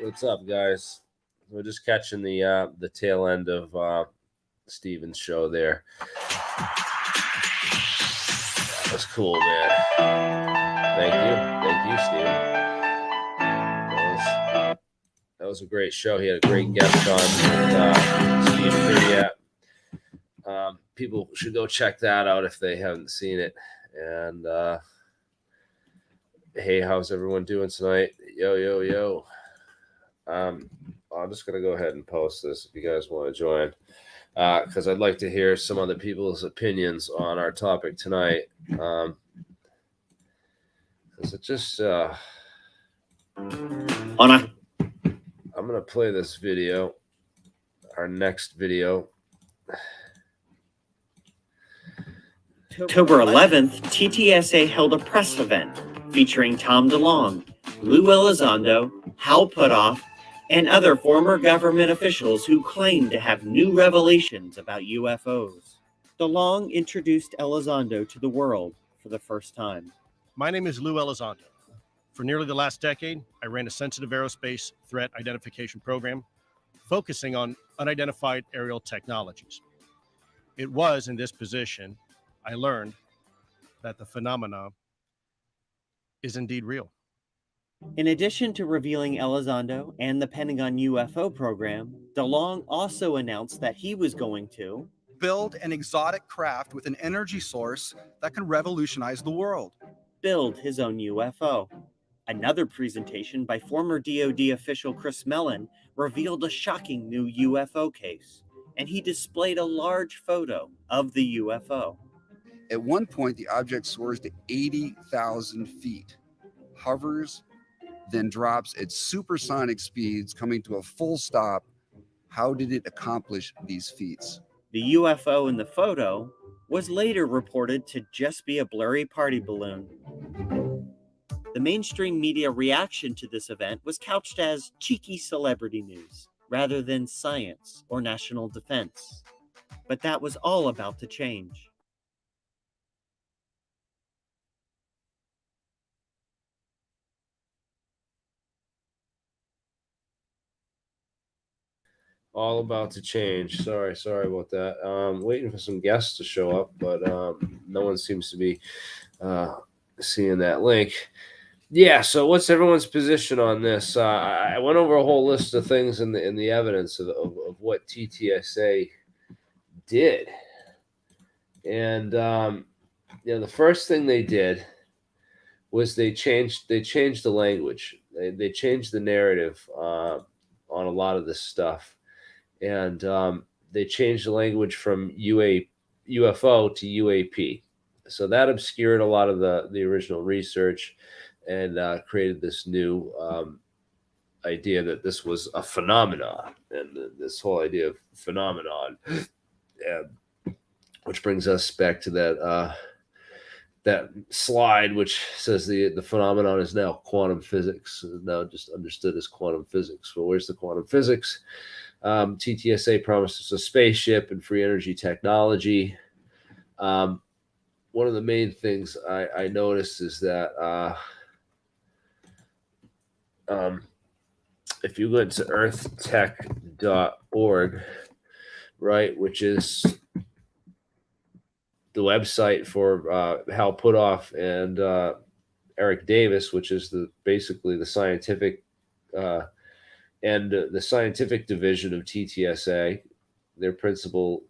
What's up, guys? We're just catching the tail end of Steven's show there. That was cool, man. Thank you, Steven. That was a great show. He had a great guest on, Steve Priyat. People should go check that out if they haven't seen it. And hey, how's everyone doing tonight? Yo. I'm just gonna go ahead and post this if you guys want to join, because I'd like to hear some other people's opinions on our topic tonight. Because it just I'm gonna play this video, our next video. October 11th, TTSA held a press event featuring Tom DeLonge, Lou Elizondo, Hal Puthoff, and other former government officials who claimed to have new revelations about UFOs. DeLonge introduced Elizondo to the world for the first time. My name is Lou Elizondo. For nearly the last decade, I ran a sensitive aerospace threat identification program focusing on unidentified aerial technologies. It was in this position I learned that the phenomena is indeed real. In addition to revealing Elizondo and the Pentagon UFO program, DeLonge also announced that he was going to build an exotic craft with an energy source that can revolutionize the world. Build his own UFO. Another presentation by former DoD official Chris Mellon revealed a shocking new UFO case, and he displayed a large photo of the UFO. At one point, the object soars to 80,000 feet, hovers, then drops at supersonic speeds, coming to a full stop. How did it accomplish these feats? The UFO in the photo was later reported to just be a blurry party balloon. The mainstream media reaction to this event was couched as cheeky celebrity news, rather than science or national defense. But that was all about to change. All about to change. Sorry about that. Waiting for some guests to show up, but no one seems to be seeing that link. Yeah, so what's everyone's position on this? I went over a whole list of things in the evidence of what TTSA did. And the first thing they did was they changed the language. They changed the narrative on a lot of this stuff. And they changed the language from UFO to UAP. So that obscured a lot of the original research and created this new idea that this was a phenomenon, and this whole idea of phenomenon, and which brings us back to that slide which says the phenomenon is now quantum physics, now just understood as quantum physics. Well, where's the quantum physics? TTSA promises a spaceship and free energy technology. One of the main things I noticed is that if you go into earthtech.org, right, which is the website for Hal Puthoff and Eric Davis, which is basically the scientific and the scientific division of TTSA, their principal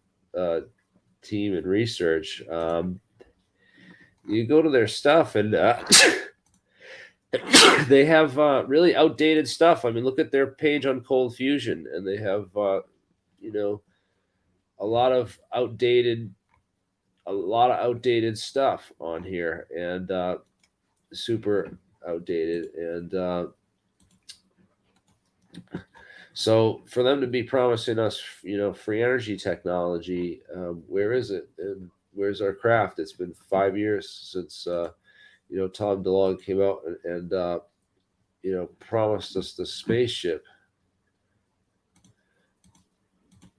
team and research. You go to their stuff and they have really outdated stuff. I mean, look at their page on cold fusion, and they have a lot of outdated stuff on here, and super outdated. And so for them to be promising us, free energy technology, where is it? And where's our craft? It's been 5 years since Tom DeLonge came out and promised us the spaceship.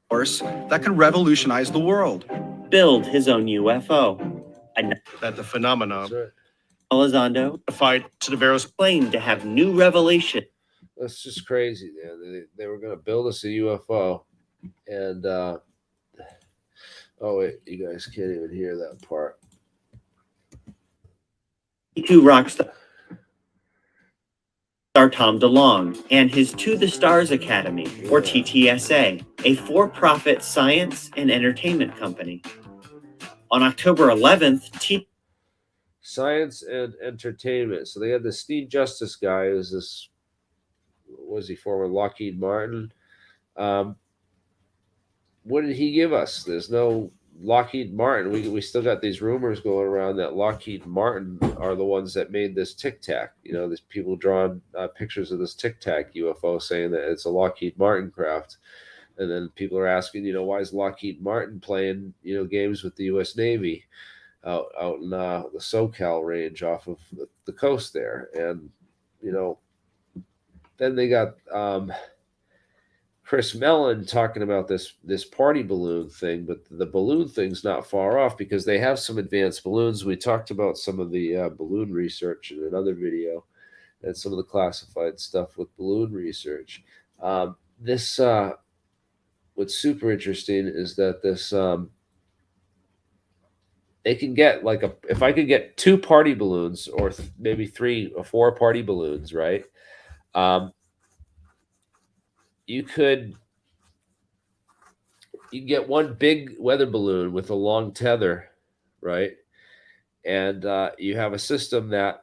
Force that can revolutionize the world. Build his own UFO. That the phenomena That's right. Elizondo identified to the various claimed to have new revelation. That's just crazy, man. They were going to build us a UFO, and oh wait, you guys can't even hear that part. Two rock star Tom DeLonge and his To the Stars Academy, or TTSA, a for-profit science and entertainment company. On October 11th, Science and entertainment. So they had the Steve Justice guy, who's this, was he former Lockheed Martin? What did he give us? There's no Lockheed Martin. We still got these rumors going around that Lockheed Martin are the ones that made this Tic Tac. You know, these people drawing pictures of this Tic Tac UFO, saying that it's a Lockheed Martin craft. And then people are asking, you know, why is Lockheed Martin playing, you know, games with the U.S. Navy out in the SoCal range off of the coast there? And, you know, then they got Chris Mellon talking about this party balloon thing, but the balloon thing's not far off because they have some advanced balloons. We talked about some of the balloon research in another video, and some of the classified stuff with balloon research. This what's super interesting is that this they can get like if I could get 2 party balloons or maybe 3 or 4 party balloons, right? You can get one big weather balloon with a long tether, right? And you have a system that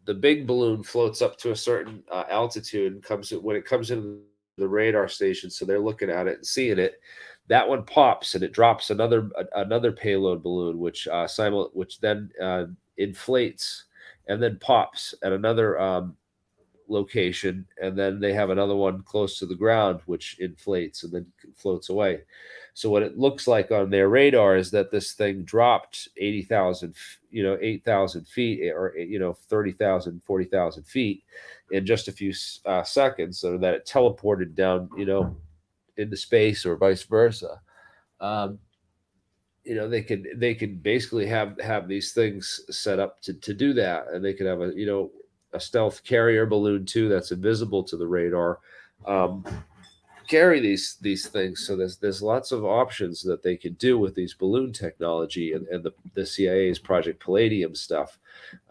the big balloon floats up to a certain altitude and when it comes into the radar station, so they're looking at it and seeing it. That one pops and it drops another payload balloon, which then inflates and then pops at another location, and then they have another one close to the ground which inflates and then floats away. So what it looks like on their radar is that this thing dropped 8,000 feet, or 30,000, 40,000 feet in just a few seconds, so that it teleported down, into space or vice versa. They could basically have these things set up to do that, and they could have a stealth carrier balloon too that's invisible to the radar, carry these things. So there's lots of options that they can do with these balloon technology, and the CIA's Project Palladium stuff,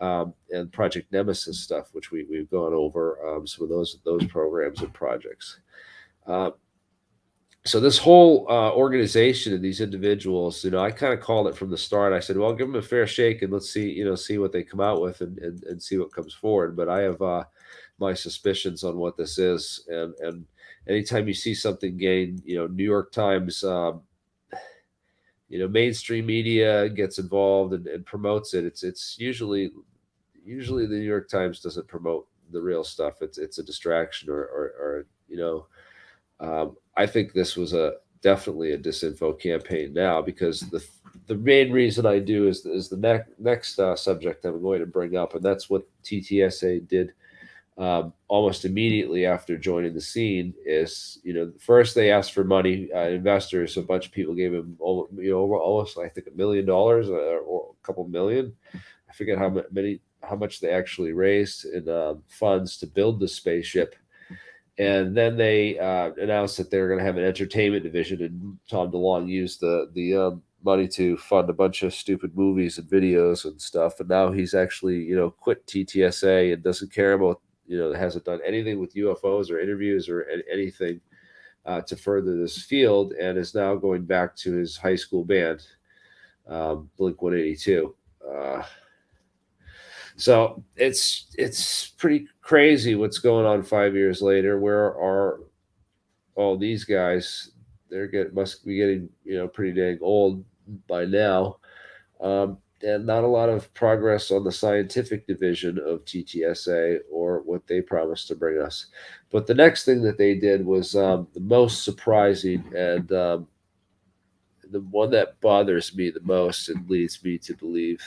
and Project Nemesis stuff, which we've gone over some of those programs and projects. So this whole organization and these individuals, I kind of called it from the start. I said, well, give them a fair shake and let's see what they come out with and see what comes forward. But I have my suspicions on what this is. And anytime you see something gain, New York Times, mainstream media gets involved and promotes it. It's usually the New York Times doesn't promote the real stuff. It's a distraction or I think this was definitely a disinfo campaign now, because the main reason I do is the next subject I'm going to bring up, and that's what TTSA did almost immediately after joining the scene. Is first they asked for money, investors. A bunch of people gave him almost I think $1 million or a couple million. I forget how much they actually raised in funds to build the spaceship. And then they announced that they were going to have an entertainment division, and Tom DeLonge used the money to fund a bunch of stupid movies and videos and stuff. And now he's actually, quit TTSA and doesn't care about, hasn't done anything with UFOs or interviews or anything to further this field, and is now going back to his high school band, Blink 182. So it's pretty crazy what's going on 5 years later. Where are all these guys? Must be getting pretty dang old by now, and not a lot of progress on the scientific division of TTSA or what they promised to bring us. But the next thing that they did was the most surprising, and the one that bothers me the most and leads me to believe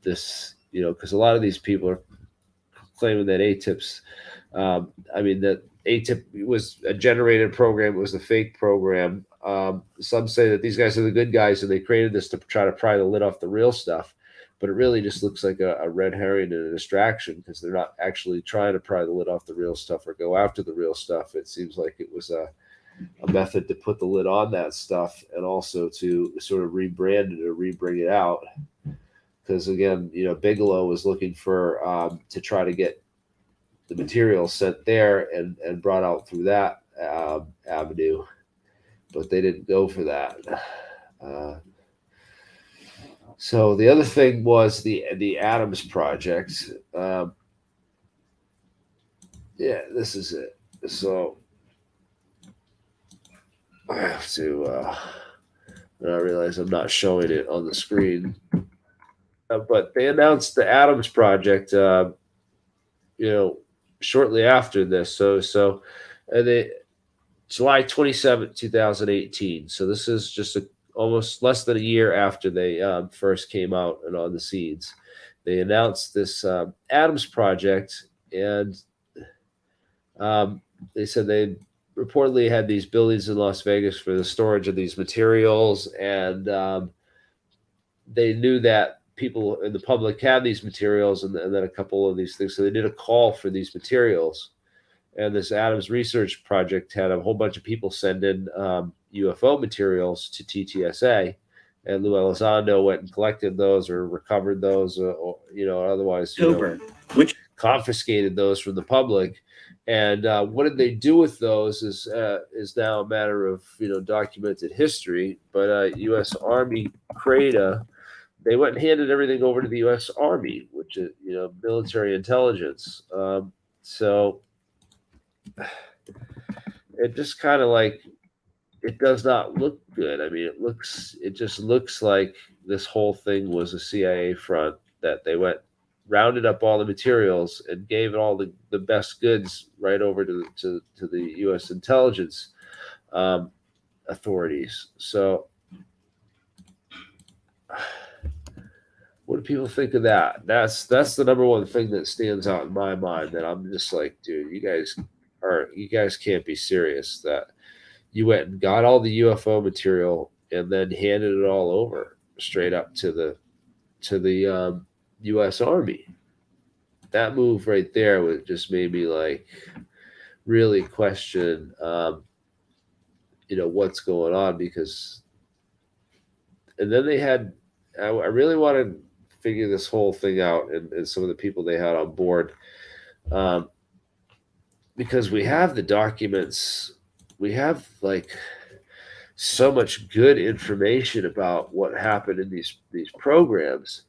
this. Because a lot of these people are claiming that that ATIP was a generated program. It was a fake program. Some say that these guys are the good guys and they created this to try to pry the lid off the real stuff. but it really just looks like a red herring and a distraction because they're not actually trying to pry the lid off the real stuff or go after the real stuff. It seems like it was a method to put the lid on that stuff and also to sort of rebrand it or re-bring it out. Because again, Bigelow was looking for to try to get the material sent there and brought out through that avenue, but they didn't go for that. So the other thing was the Adams project. Yeah, this is it. So I have to. I realize I'm not showing it on the screen, but they announced the Adams project. Shortly after this. So they July 27th, 2018. So this is just almost less than a year after they first came out and on the scenes. They announced this Adams project, and they said they reportedly had these buildings in Las Vegas for the storage of these materials, and they knew that people in the public had these materials and then a couple of these things. So they did a call for these materials. And this Adams Research Project had a whole bunch of people send in UFO materials to TTSA. And Lou Elizondo went and collected those or recovered those or otherwise which confiscated those from the public. And what did they do with those is now a matter of, documented history. But U.S. Army CRADA, they went and handed everything over to the U.S. Army, which is, military intelligence. So it just kind of it does not look good. I mean, it just looks like this whole thing was a CIA front that they rounded up all the materials and gave it all the best goods right over to the U.S. intelligence authorities. So what do people think of that? That's the number one thing that stands out in my mind, that I'm just like, dude, you guys can't be serious that you went and got all the UFO material and then handed it all over straight up to the U.S. Army. That move right there just made me really question what's going on, because and then they had I really wanted to figure this whole thing out and some of the people they had on board, because we have the documents, we have so much good information about what happened in these programs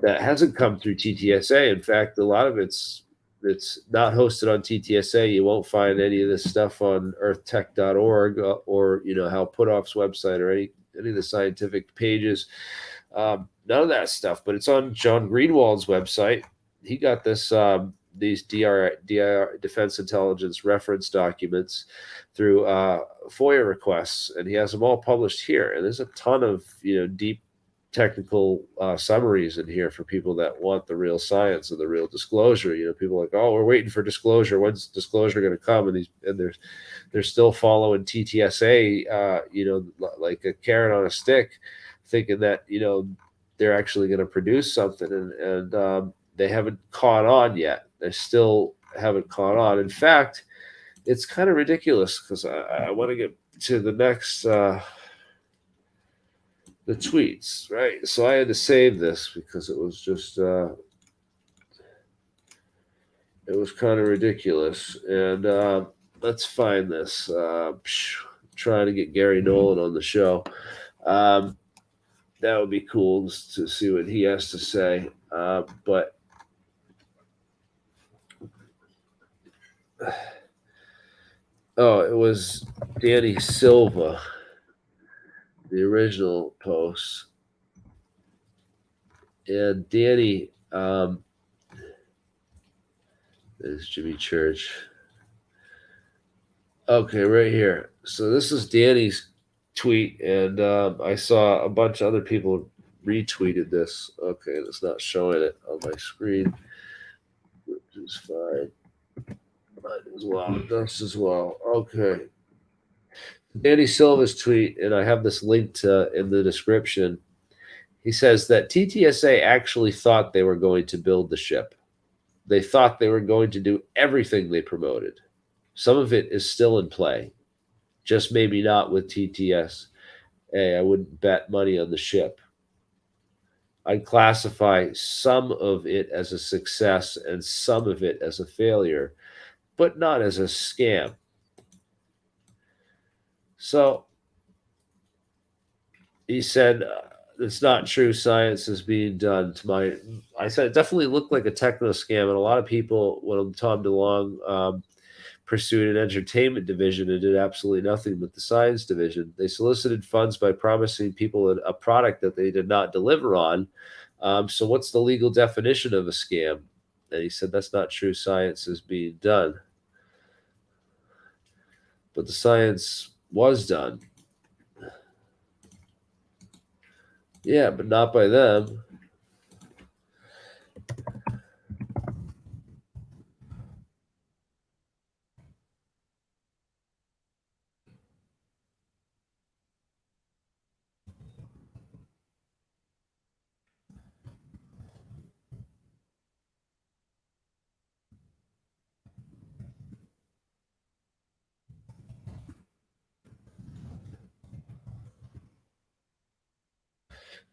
that hasn't come through TTSA. In fact, a lot of it's not hosted on TTSA. You won't find any of this stuff on earthtech.org or Hal Puthoff's website or any of the scientific pages. None of that stuff, but it's on John Greenwald's website. He got these DIR Defense Intelligence reference documents through FOIA requests, and he has them all published here. And there's a ton of deep technical summaries in here for people that want the real science and the real disclosure. People are like, oh, we're waiting for disclosure. When's disclosure going to come? And they're still following TTSA, like a carrot on a stick, thinking that they're actually going to produce something, and they haven't caught on yet. They still haven't caught on. In fact, it's kind of ridiculous, because I want to get to the next the tweets, right? So I had to save this because it was just it was kind of ridiculous. And let's find this. Trying to get Gary Nolan on the show. That would be cool just to see what he has to say. But it was Danny Silva, the original post. And Danny, there's Jimmy Church. Okay, right here. So this is Danny's tweet, and I saw a bunch of other people retweeted this. Okay, it's not showing it on my screen, which is fine. Mine as well. This as well. Okay. Danny Silva's tweet, and I have this linked in the description. He says that TTSA actually thought they were going to build the ship. They thought they were going to do everything they promoted. Some of it is still in play, just maybe not with TTSA. I wouldn't bet money on the ship. I'd classify some of it as a success and some of it as a failure, but not as a scam. So he said, it's not true. Science is being done. I said it definitely looked like a Technoscam, and a lot of people, when Tom DeLonge pursued an entertainment division and did absolutely nothing with the science division. They solicited funds by promising people a product that they did not deliver on. So what's the legal definition of a scam? And he said, that's not true. Science is being done. But the science was done. Yeah, but not by them.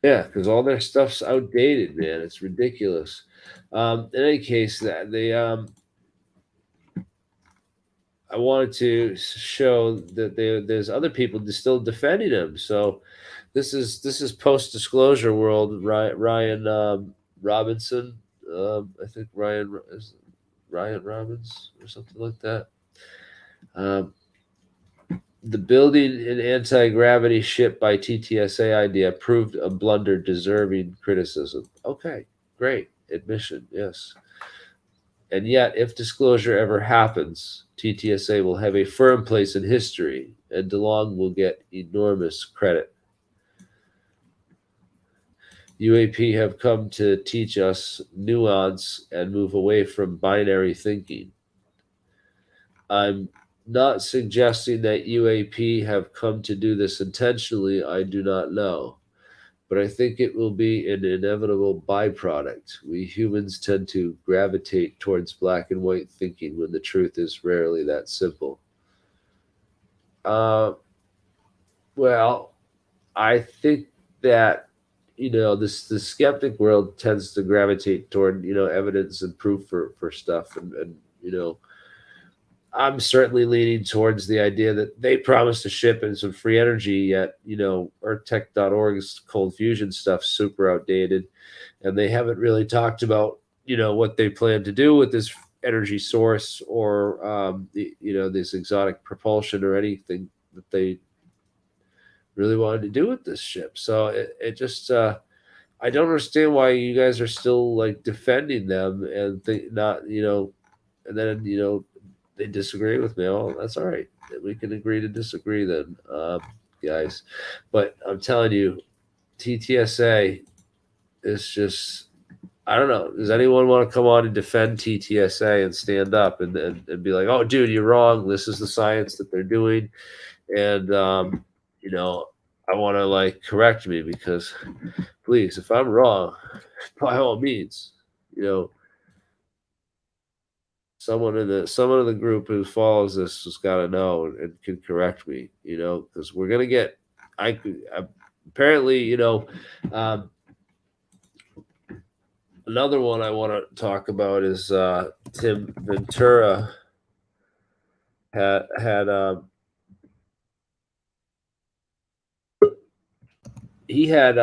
Yeah, because all their stuff's outdated, man. It's ridiculous. In any case, that I wanted to show that there's other people still defending him. So this is post disclosure world. Ryan Robinson, I think Ryan Robbins or something like that. The building an anti-gravity ship by TTSA idea proved a blunder deserving criticism. Okay, great. Admission, yes. And yet, if disclosure ever happens, TTSA will have a firm place in history, and DeLonge will get enormous credit. UAP have come to teach us nuance and move away from binary thinking. I'm not suggesting that UAP have come to do this intentionally. I do not know. But I think it will be an inevitable byproduct. We humans tend to gravitate towards black and white thinking when the truth is rarely that simple. Well, I think that, the skeptic world tends to gravitate toward, evidence and proof for stuff. And I'm certainly leaning towards the idea that they promised a ship and some free energy, yet, EarthTech.org's cold fusion stuff's super outdated. And they haven't really talked about, what they plan to do with this energy source or, this exotic propulsion or anything that they really wanted to do with this ship. So it just, I don't understand why you guys are still like defending them and not, and then, they disagree with me. Oh, that's all right. We can agree to disagree then, guys. But I'm telling you, TTSA is just, I don't know. Does anyone want to come on and defend TTSA and stand up and be like, oh, dude, you're wrong. This is the science that they're doing. And, I want to correct me because please, if I'm wrong, by all means, someone in the group who follows this has got to know and can correct me, because we're gonna get. Apparently, another one I want to talk about is Tim Ventura had he had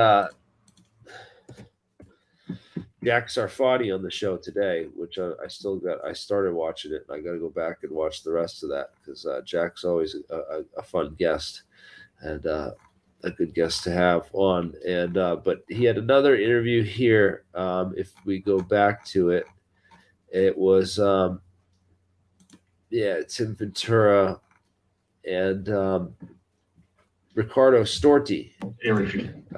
Jack Sarfati on the show today, which I started watching it, and I got to go back and watch the rest of that because Jack's always a fun guest and a good guest to have on. And but he had another interview here. If we go back to it, it was Tim Ventura and Ricardo Storti.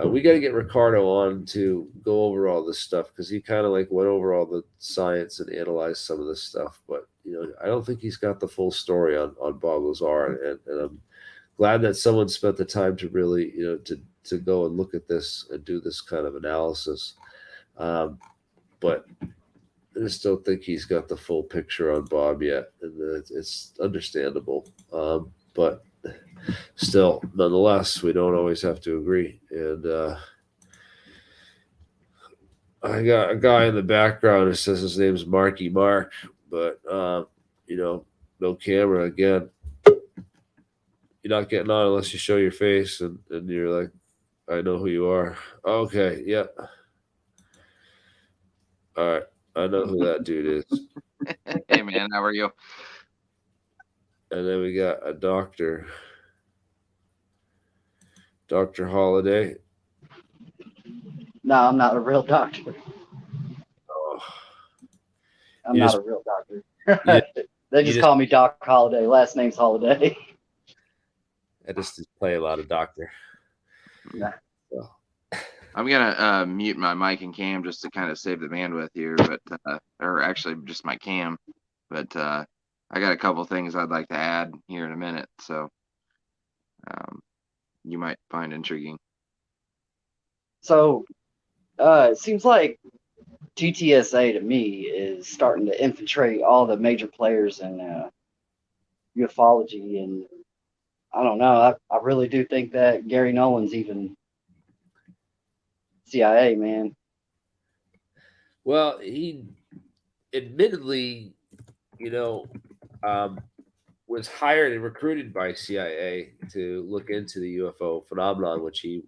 We got to get Ricardo on to go over all this stuff because he kind of went over all the science and analyzed some of this stuff. But I don't think he's got the full story on Bob Lazar, and I'm glad that someone spent the time to really, to go and look at this and do this kind of analysis. But I just don't think he's got the full picture on Bob yet, and it's understandable. But still, nonetheless, we don't always have to agree. And I got a guy in the background who says his name's Marky Mark, but no camera again. You're not getting on unless you show your face, and you're like, I know who you are. Okay, yeah. All right, I know who that dude is. Hey man, how are you? And then we got a doctor, Dr. Holiday. No, I'm not a real doctor. Oh, I'm You not just- a real doctor. you- They just call me Doc Holiday. Last name's Holiday. I just play a lot of doctor. Nah. So, I'm gonna mute my mic and cam just to kind of save the bandwidth here, but or actually just my cam. But I got a couple things I'd like to add here in a minute, so you might find intriguing. So it seems like TTSA to me is starting to infiltrate all the major players in ufology, and I don't know. I really do think that Gary Nolan's even CIA, man. well, he admittedly, was hired and recruited by CIA to look into the UFO phenomenon, which he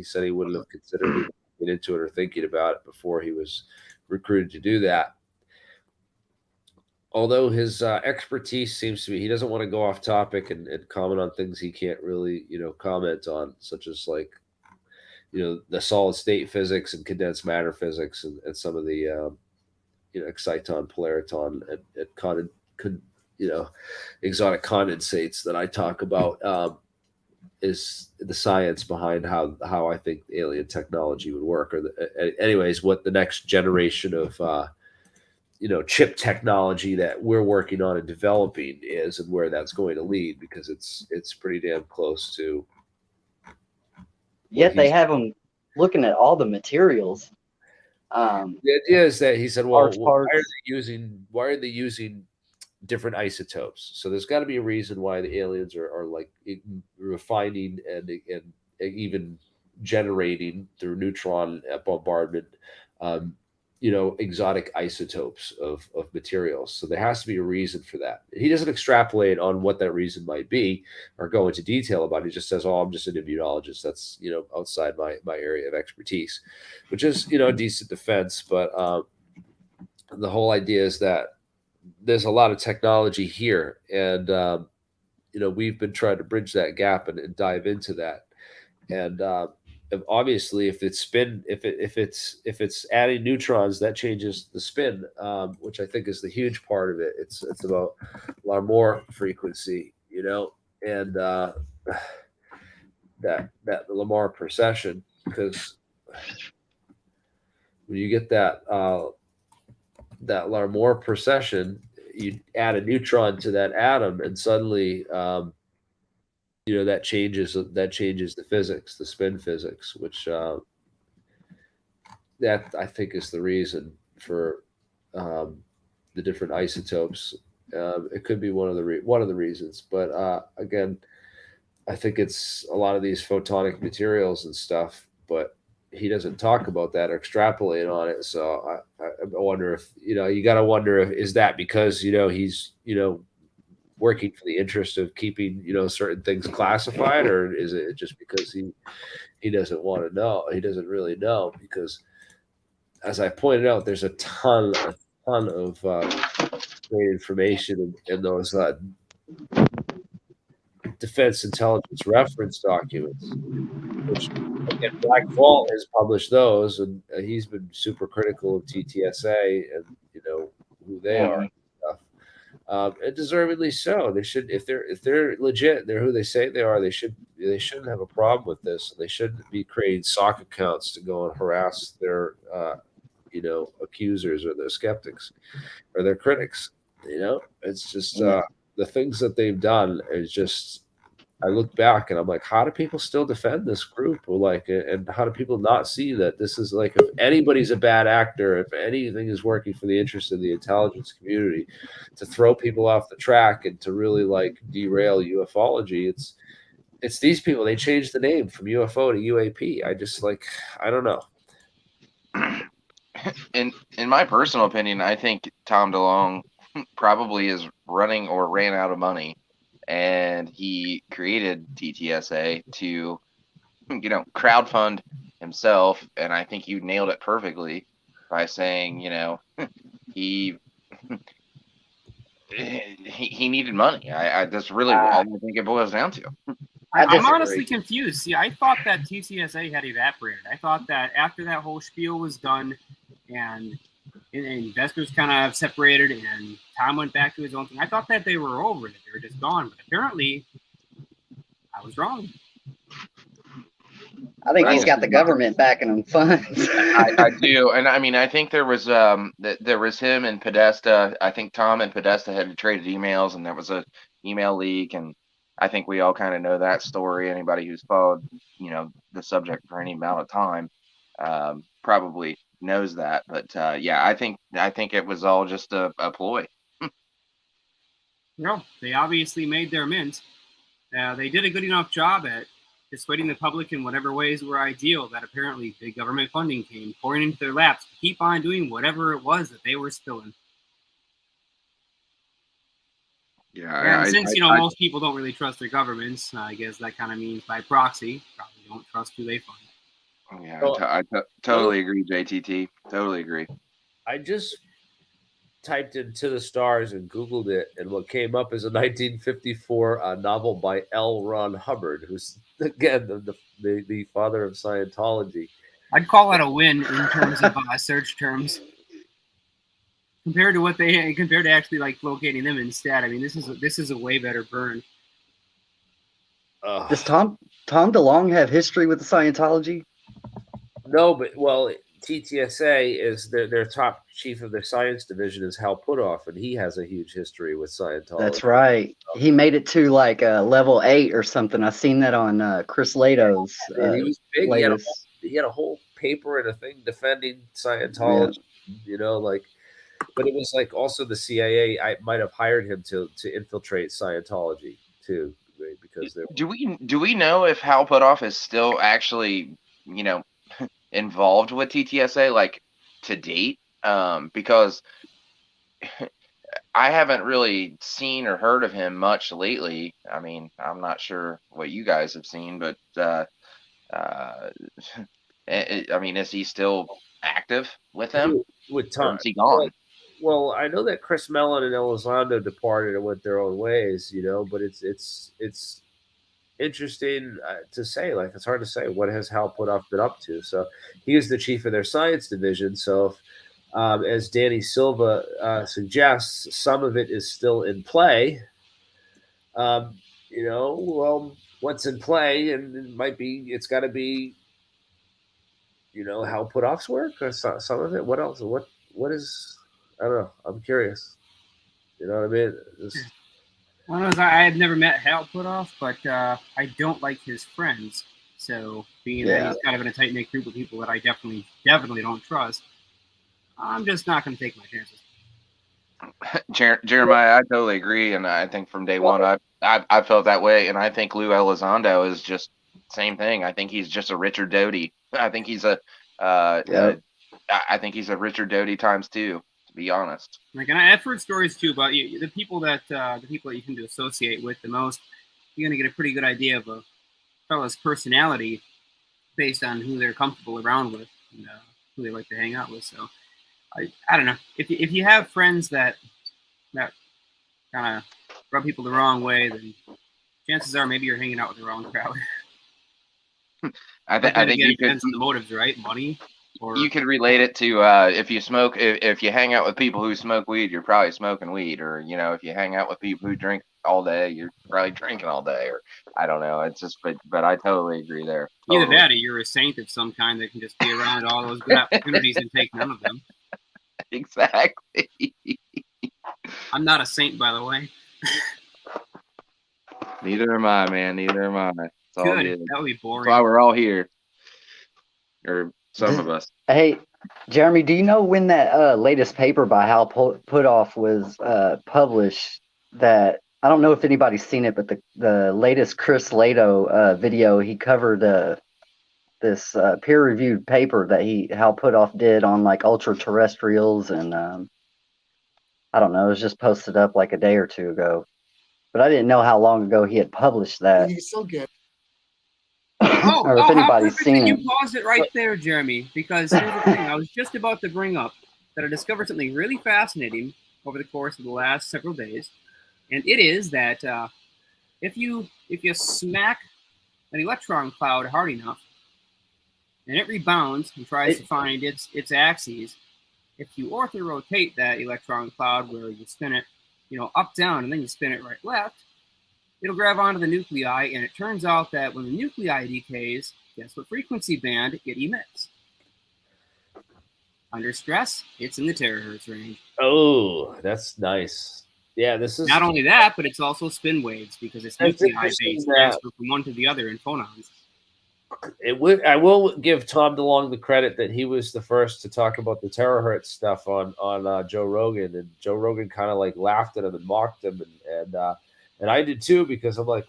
said he wouldn't have considered getting into it or thinking about it before he was recruited to do that. Although his expertise seems to be, he doesn't want to go off topic and comment on things he can't really, comment on, such as like, the solid state physics and condensed matter physics and some of the, exciton, polariton, and exotic condensates that I talk about, is the science behind how I think alien technology would work, or anyways, what the next generation of chip technology that we're working on and developing is, and where that's going to lead, because it's pretty damn close to. Yet they have them looking at all the materials. The idea is that he said, well, Parts. why are they using different isotopes? So there's got to be a reason why the aliens are like refining and even generating through neutron bombardment, exotic isotopes of materials. So there has to be a reason for that. He doesn't extrapolate on what that reason might be or go into detail about it. He just says, oh, I'm just an immunologist. That's, outside my area of expertise, which is, a decent defense. But the whole idea is that there's a lot of technology here, and we've been trying to bridge that gap and dive into that. And obviously, if it's adding neutrons, that changes the spin, which I think is the huge part of it. It's about Larmor frequency, and that Lamar precession, because when you get that Larmor precession, you add a neutron to that atom, and suddenly that changes the physics, the spin physics, which that I think is the reason for the different isotopes. It could be one of the reasons, but again, I think it's a lot of these photonic materials and stuff, but he doesn't talk about that or extrapolate on it. So I wonder if, you got to wonder if, is that because, he's, working for the interest of keeping, certain things classified, or is it just because he doesn't want to know? He doesn't really know, because as I pointed out, there's a ton of great information in those defense intelligence reference documents, which again, Black Vault has published those, and he's been super critical of TTSA and who they are and stuff, and deservedly so. They should, if they're legit, they're who they say they are. They shouldn't have a problem with this. They shouldn't be creating sock accounts to go and harass their accusers or their skeptics or their critics. It's just the things that they've done is just I look back and I'm like, how do people still defend this group? Or like, and how do people not see that this is like, if anybody's a bad actor, if anything is working for the interest of the intelligence community, to throw people off the track and to really like derail ufology, it's these people. They changed the name from UFO to UAP. I just like, I don't know. In my personal opinion, I think Tom DeLonge probably is running or ran out of money, and he created TTSA to, crowdfund himself. And I think you nailed it perfectly by saying, he he needed money. That's really all I think it boils down to. I'm honestly confused. See, I thought that TTSA had evaporated. I thought that after that whole spiel was done and investors kind of separated and Tom went back to his own thing, I thought that they were over it. They were just gone. But apparently, I was wrong. I think he's got the government backing him funds. I do, and I mean, I think there was him and Podesta. I think Tom and Podesta had traded emails, and there was a email leak, and I think we all kind of know that story. Anybody who's followed, the subject for any amount of time, probably knows that. But yeah, I think it was all just a ploy. No, they obviously made their mint. They did a good enough job at dissuading the public in whatever ways were ideal that apparently big government funding came pouring into their laps to keep on doing whatever it was that they were spilling. Yeah, and since most people don't really trust their governments, I guess that kind of means by proxy, probably don't trust who they fund. Yeah, I totally agree, JTT. Totally agree. I just typed into the stars and Googled it, and what came up is a 1954 novel by L. Ron Hubbard, who's again the father of Scientology. I'd call that a win in terms of search terms compared to actually like locating them instead. I mean, this is a way better burn. Does Tom DeLonge have history with the Scientology? No, but TTSA is their top chief of their science division is Hal Puthoff, and he has a huge history with Scientology. That's right. He made it to like level 8 or something. I seen that on Chris Lato's. He was big. He had a whole paper and a thing defending Scientology. Yeah. But it was like also the CIA. I might have hired him to infiltrate Scientology too, right? Because do we know if Hal Puthoff is still actually involved with TTSA like to date? Because I haven't really seen or heard of him much lately. I mean, I'm not sure what you guys have seen, but I mean, is he still active with them? With Tom? Or is he gone? Well, I know that Chris Mellon and Elizondo departed and went their own ways, but it's interesting to say. Like, it's hard to say what has Hal Puthoff been up to. So he is the chief of their science division. So if, as Danny Silva suggests, some of it is still in play. Well, what's in play, and it's got to be, Hal Puthoff's work or some of it. What else? What is? I don't know. I'm curious. You know what I mean? I have never met Hal Puthoff, but I don't like his friends. So being that he's kind of in a tight-knit group of people that I definitely don't trust, I'm just not going to take my chances. Jeremiah, I totally agree, and I think from day one I felt that way, and I think Lou Elizondo is just same thing. I think he's just a Richard Doty. I think he's a I think he's a Richard Doty times 2. To be honest, and I've heard stories too about the people that you can associate with the most. You're gonna get a pretty good idea of a fellow's personality based on who they're comfortable around with and who they like to hang out with. So I don't know if you have friends that kind of rub people the wrong way, then chances are maybe you're hanging out with the wrong crowd. I think it depends on the motives, right? Money. Or you could relate it to if you hang out with people who smoke weed, you're probably smoking weed, or if you hang out with people who drink all day, you're probably drinking all day, or I don't know. It's just, but I totally agree there. Totally. Either that, or you're a saint of some kind that can just be around all those good opportunities and take none of them. Exactly. I'm not a saint, by the way. Neither am I, man. Neither am I. It's all Good. good. That would be That's boring. why we're all here, or some of us. Hey, Jeremy, do you know when that latest paper by Hal Puthoff was published? That I don't know if anybody's seen it, but the latest Chris Lato video, he covered this peer-reviewed paper that Hal Puthoff did on like ultra terrestrials, and I don't know, it was just posted up like a day or two ago. But I didn't know how long ago he had published that. He's so good. Or if how anybody's perfect seen that it. you paused it right there, Jeremy, because here's the thing. I was just about to bring up that I discovered something really fascinating over the course of the last several days, and it is that if you smack an electron cloud hard enough, and it rebounds and tries to find its axes, if you orthorotate that electron cloud where you spin it, up, down, and then you spin it right, left, it'll grab onto the nuclei, and it turns out that when the nuclei decays, guess what frequency band it emits? Under stress, it's in the terahertz range. Oh, that's nice. Yeah, this is not only that, but it's also spin waves because it's nuclei-based transfer from one to the other in phonons. I will give Tom DeLonge the credit that he was the first to talk about the terahertz stuff on Joe Rogan, and Joe Rogan kind of like laughed at him and mocked him, and I did too, because I'm like,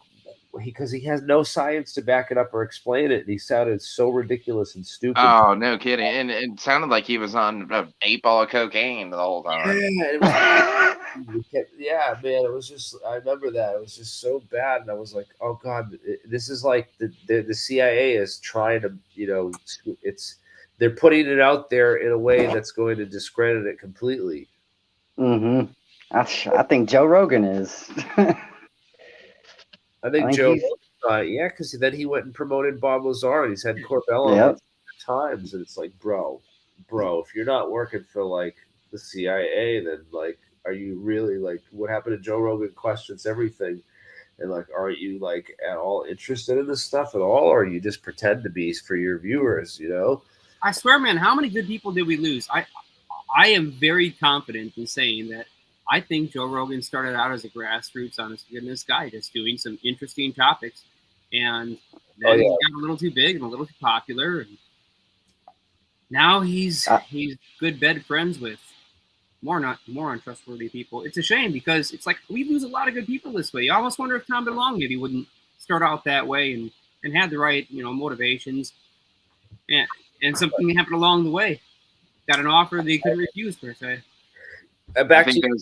because he has no science to back it up or explain it, and he sounded so ridiculous and stupid. Oh, no kidding! And it sounded like he was on an 8 ball of cocaine the whole time. Yeah, man, it was just, I remember that it was just so bad, and I was like, oh god, this is like the CIA is trying to, they're putting it out there in a way that's going to discredit it completely. Mm-hmm. I think Joe Rogan is. I think Joe, yeah, because then he went and promoted Bob Lazar, and he's had Corbell on times, and it's like, bro, if you're not working for like the CIA, then like, are you really like, what happened to Joe Rogan questions everything, and like, aren't you like at all interested in this stuff at all, or you just pretend to be for your viewers? I swear, man, how many good people did we lose? I am very confident in saying that. I think Joe Rogan started out as a grassroots, honest to goodness guy, just doing some interesting topics, and then he got a little too big and a little too popular, and now he's good bed friends with more untrustworthy people. It's a shame because it's like we lose a lot of good people this way. You almost wonder if Tom DeLonge maybe wouldn't start out that way and had the right motivations, and something happened along the way. Got an offer that he couldn't refuse per se. I think those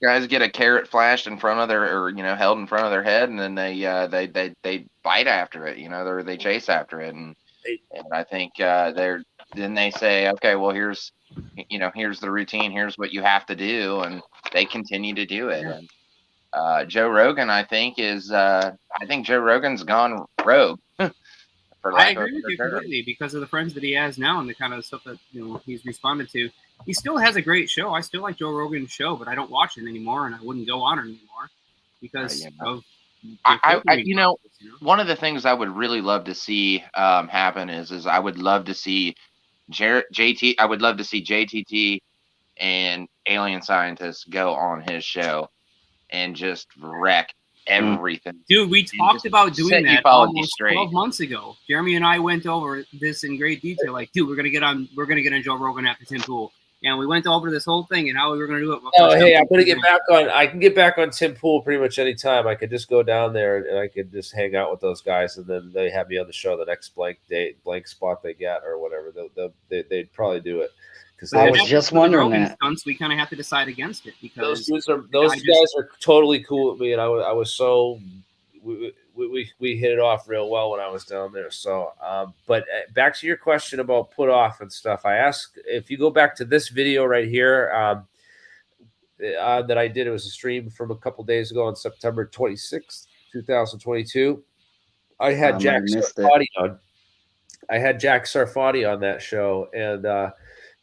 guys get a carrot flashed in front of their, or held in front of their head, and then they bite after it, or they chase after it, and I think then they say, okay, well here's the routine, here's what you have to do, and they continue to do it. And Joe Rogan, I think Joe Rogan's gone rogue. I agree with you completely because of the friends that he has now and the kind of stuff that he's responded to. He still has a great show. I still like Joe Rogan's show, but I don't watch it anymore, and I wouldn't go on it anymore because of. One of the things I would really love to see happen is I would love to see JT. I would love to see JTT and alien scientists go on his show and just wreck everything. Dude, we talked about doing that almost 12 months ago. Jeremy and I went over this in great detail. Like, dude, we're gonna get on Joe Rogan after Tim Pool. And we went over this whole thing and how we were going to do it. I'm going to get back on. I can get back on Tim Pool pretty much any time. I could just go down there and I could just hang out with those guys, and then they have me on the show the next blank spot they get or whatever. They'd probably do it. I was just wondering that. Stunts, we kind of have to decide against it because those guys are totally cool with me, and I was so. We hit it off real well when I was down there. So, but back to your question about put off and stuff. I asked if you go back to this video right here that I did. It was a stream from a couple days ago on September 26th, 2022. I had Jack Sarfati on. I had Jack Sarfati on that show, and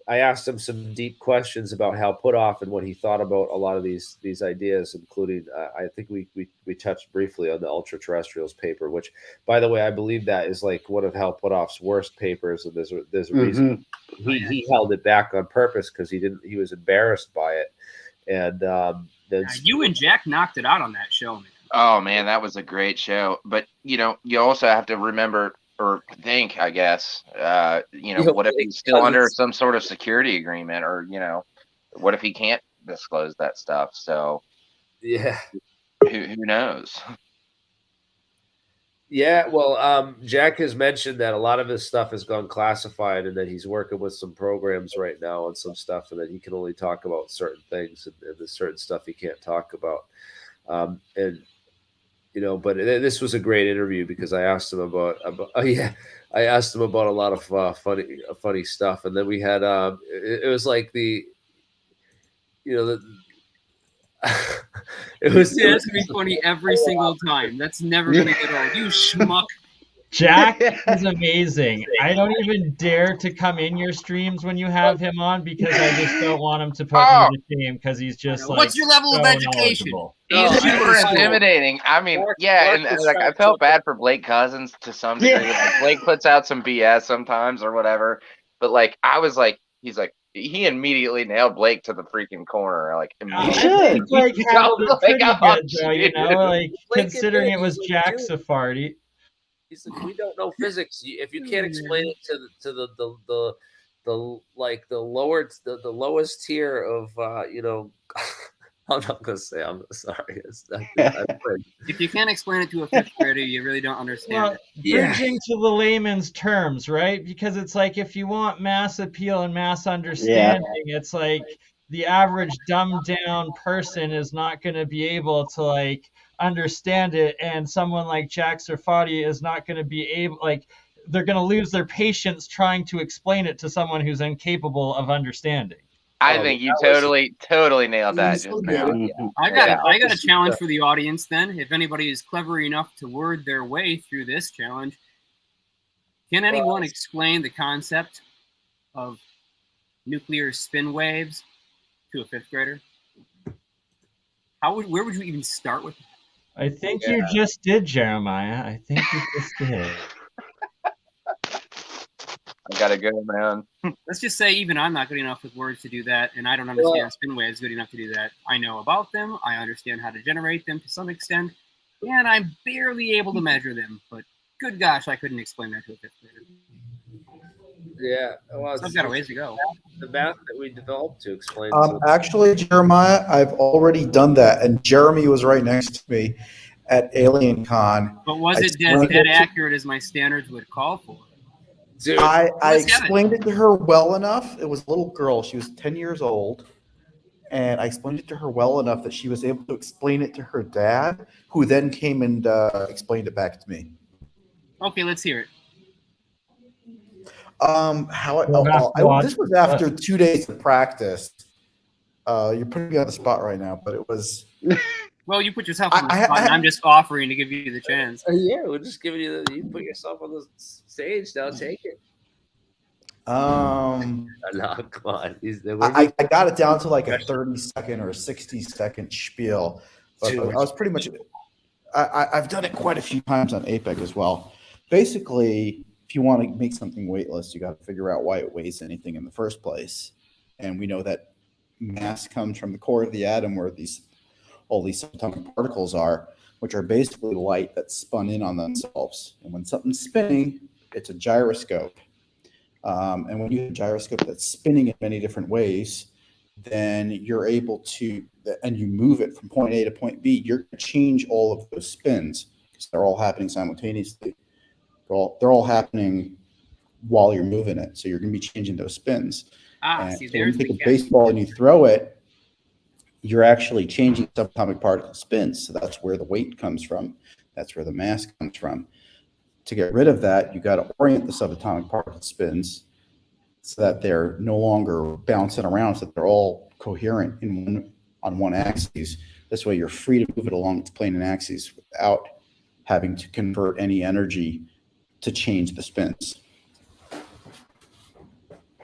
I asked him some deep questions about Hal Puthoff and what he thought about a lot of these ideas, including I think we touched briefly on the ultra terrestrials paper, which, by the way, I believe that is like one of Hal Puthoff's worst papers, and there's a reason he held it back on purpose because he was embarrassed by it, and You and Jack knocked it out on that show, man. Oh man, that was a great show. But you also have to remember or think, I guess, what if he's still under some sort of security agreement, or what if he can't disclose that stuff? So yeah, who knows? Yeah, well, Jack has mentioned that a lot of his stuff has gone classified, and that he's working with some programs right now on some stuff, and that he can only talk about certain things, and there's certain stuff he can't talk about. But this was a great interview because I asked him about I asked him about a lot of funny stuff, and then we had it was like it was gonna be funny every single time. That's never gonna get old. You schmuck. Jack is amazing. I don't even dare to come in your streams when you have him on because I just don't want him to put me to shame because he's just like. What's your level of education? He's super intimidating. I mean, and like I felt bad for Blake Cousins to some degree. Like, Blake puts out some BS sometimes or whatever, but like I was like, he's like. He immediately nailed Blake to the freaking corner. Like immediately. Blake handled it pretty good, though, like considering it was Jack Safardi. He's like, we don't know physics. If you can't explain it to the lowest tier of I'm not gonna say. I'm sorry. If you can't explain it to a fifth grader, you really don't understand it. Bridging to the layman's terms, right? Because it's like if you want mass appeal and mass understanding, it's like the average dumbed down person is not going to be able to like understand it, and someone like Jack Sarfati is not going to be able, like they're going to lose their patience trying to explain it to someone who's incapable of understanding. I think you totally nailed that just now. I got a challenge for the audience then. If anybody is clever enough to word their way through this challenge, can anyone explain the concept of nuclear spin waves to a fifth grader? Where would you even start with that? I think you just did, Jeremiah. I think you just did. I gotta go, man. Let's just say even I'm not good enough with words to do that, and I don't understand spin waves good enough to do that. I know about them. I understand how to generate them to some extent, and I'm barely able to measure them. But good gosh, I couldn't explain that to a fifth grader. Yeah, well, I've got a ways to go. The math that we developed to explain. Actually, Jeremiah, I've already done that, and Jeremy was right next to me at Alien Con. But was it that accurate as my standards would call for? Dude, I explained it to her well enough. It was a little girl. She was 10 years old. And I explained it to her well enough that she was able to explain it to her dad, who then came and explained it back to me. Okay, let's hear it. This was after 2 days of practice. You're putting me on the spot right now, but it was... Well, you put yourself on the spot. I'm just offering to give you the chance. Yeah, we're just giving you you put yourself on the stage now. Take it. No, come on. I got it down to like a 30-second or a 60-second spiel, but I was pretty much. I've done it quite a few times on APEC as well. Basically, if you want to make something weightless, you got to figure out why it weighs anything in the first place, and we know that mass comes from the core of the atom, where all these subatomic particles are, which are basically light that's spun in on themselves. And when something's spinning, it's a gyroscope. And when you have a gyroscope that's spinning in many different ways, then you're able to, and you move it from point A to point B, you're going to change all of those spins because they're all happening simultaneously. They're all happening while you're moving it. So you're going to be changing those spins. When you take a baseball and you throw it, you're actually changing subatomic particle spins. So that's where the weight comes from. That's where the mass comes from. To get rid of that, you got to orient the subatomic particle spins so that they're no longer bouncing around, so that they're all coherent on one axis. This way you're free to move it along its plane and axis without having to convert any energy to change the spins.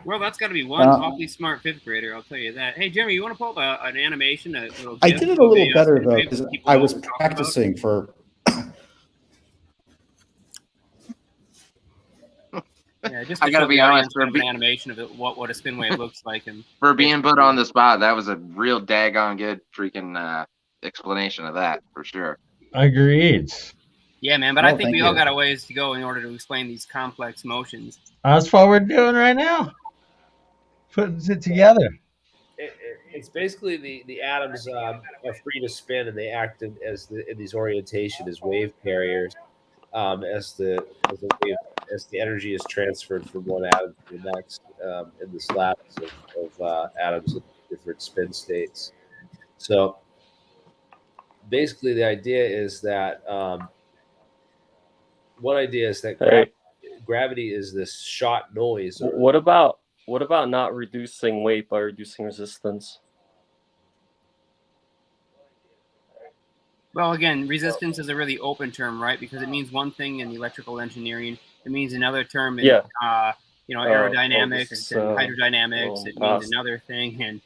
Well, that's got to be one awfully smart fifth grader, I'll tell you that. Hey, Jimmy, you want to pull up an animation? I did it a little better, though, because I was practicing for... Yeah, just I to gotta show be the honest, audience an animation of it, what a spin wave looks like. And for being put on the spot, that was a real daggone good freaking explanation of that for sure. Agreed. yeah, man, but No, I think thank we all you. got a ways to go in order to explain these complex motions. That's what we're doing right now. Putting it together. It's basically the atoms are free to spin, and they act in these orientation as wave carriers as the energy is transferred from one atom to the next in the slabs of atoms in different spin states. So basically, the idea is that one idea is that Hey, gravity is this shot noise. Or what about not reducing weight by reducing resistance? Well, again, resistance is a really open term, right? Because it means one thing in electrical engineering. It means another term in, Yeah. aerodynamics this is, and hydrodynamics. It means past. another thing. And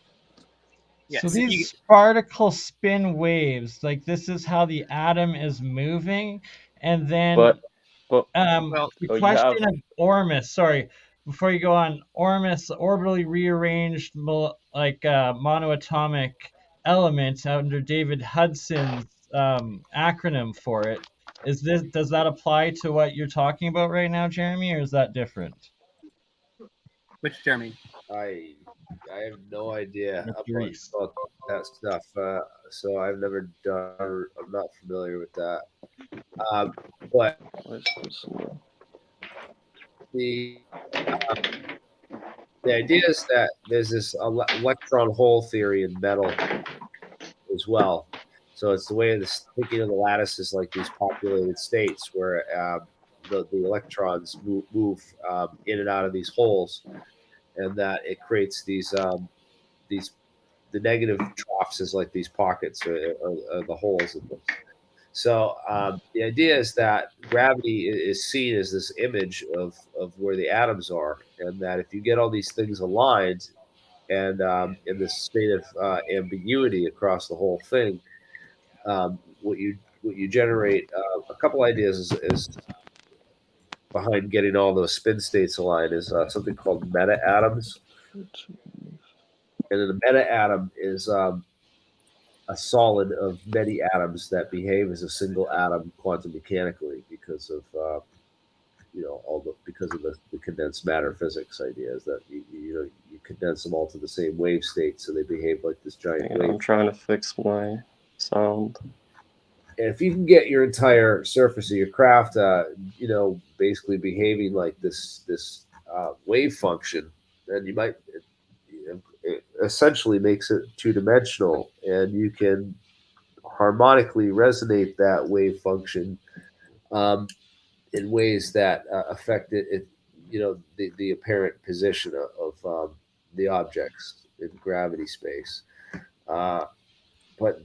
yeah, So so these particle spin waves, like this is how the atom is moving, and then But well, the you question have of Ormus. Sorry, before you go on, Ormus, orbitally rearranged monoatomic elements under David Hudson's acronym for it. Does that apply to what you're talking about right now, Jeremy, or is that different? which Jeremy? I have no idea Greece. about that stuff. So I've never done. I'm not familiar with that. But the idea is that there's this electron hole theory in metal as well. So it's the way of the thinking of the lattice is like these populated states where the electrons move in and out of these holes, and that it creates these the negative troughs is like these pockets or the holes in them. So the idea is that gravity is seen as this image of where the atoms are, and that if you get all these things aligned and in this state of ambiguity across the whole thing, what you generate a couple ideas is behind getting all those spin states aligned is something called meta atoms, and then the meta atom is a solid of many atoms that behave as a single atom quantum mechanically because of because of the condensed matter physics ideas that you condense them all to the same wave state, so they behave like this giant wave. I'm trying to fix my sound. And if you can get your entire surface of your craft, basically behaving like this wave function, then you might. It essentially makes it two-dimensional, and you can harmonically resonate that wave function in ways that affect the apparent position of the objects in gravity space. But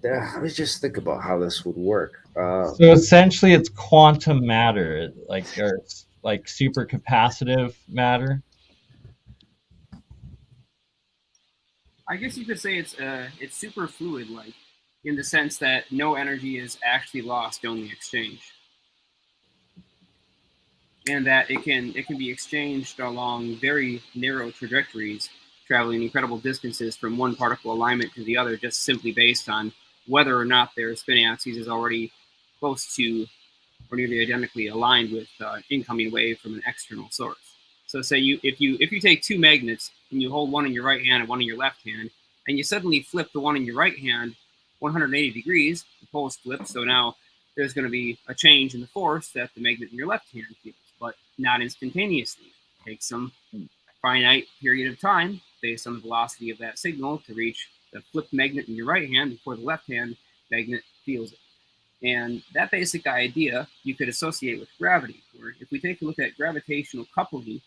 let me just think about how this would work. So essentially, it's quantum matter, like super capacitive matter. I guess you could say it's super fluid, like in the sense that no energy is actually lost, only exchanged, and that it can be exchanged along very narrow trajectories, traveling incredible distances from one particle alignment to the other, just simply based on whether or not their spin axis is already close to or nearly identically aligned with incoming wave from an external source. So say if you take two magnets and you hold one in your right hand and one in your left hand, and you suddenly flip the one in your right hand 180 degrees, the poles flip, so now there's going to be a change in the force that the magnet in your left hand feels, but not instantaneously. It takes some finite period of time based on the velocity of that signal to reach the flipped magnet in your right hand before the left hand magnet feels it. And that basic idea you could associate with gravity, where if we take a look at gravitational coupling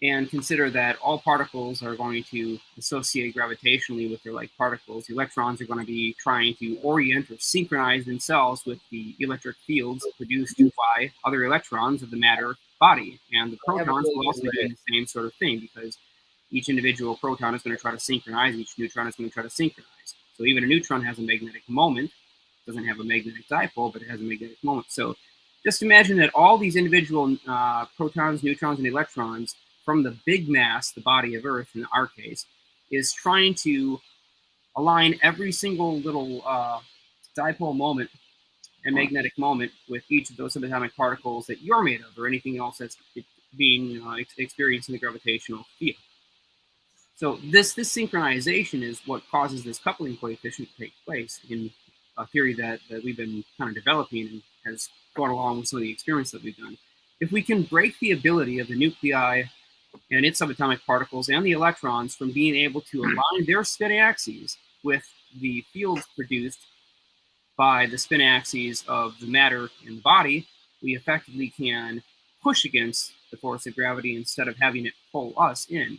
and consider that all particles are going to associate gravitationally with their like particles, the electrons are going to be trying to orient or synchronize themselves with the electric fields produced by other electrons of the matter body. And the protons will also be doing the same sort of thing, because each individual proton is going to try to synchronize, each neutron is going to try to synchronize. So even a neutron has a magnetic moment, doesn't have a magnetic dipole, but it has a magnetic moment. So Just imagine that all these individual protons, neutrons, and electrons from the big mass, the body of Earth in our case, is trying to align every single little dipole moment and magnetic moment with each of those subatomic particles that you're made of, or anything else that's being experienced in the gravitational field. So this synchronization is what causes this coupling coefficient to take place in a theory that we've been kind of developing and has gone along with some of the experiments that we've done. If we can break the ability of the nuclei and its subatomic particles and the electrons from being able to align their spin axes with the fields produced by the spin axes of the matter in the body, we effectively can push against the force of gravity instead of having it pull us in.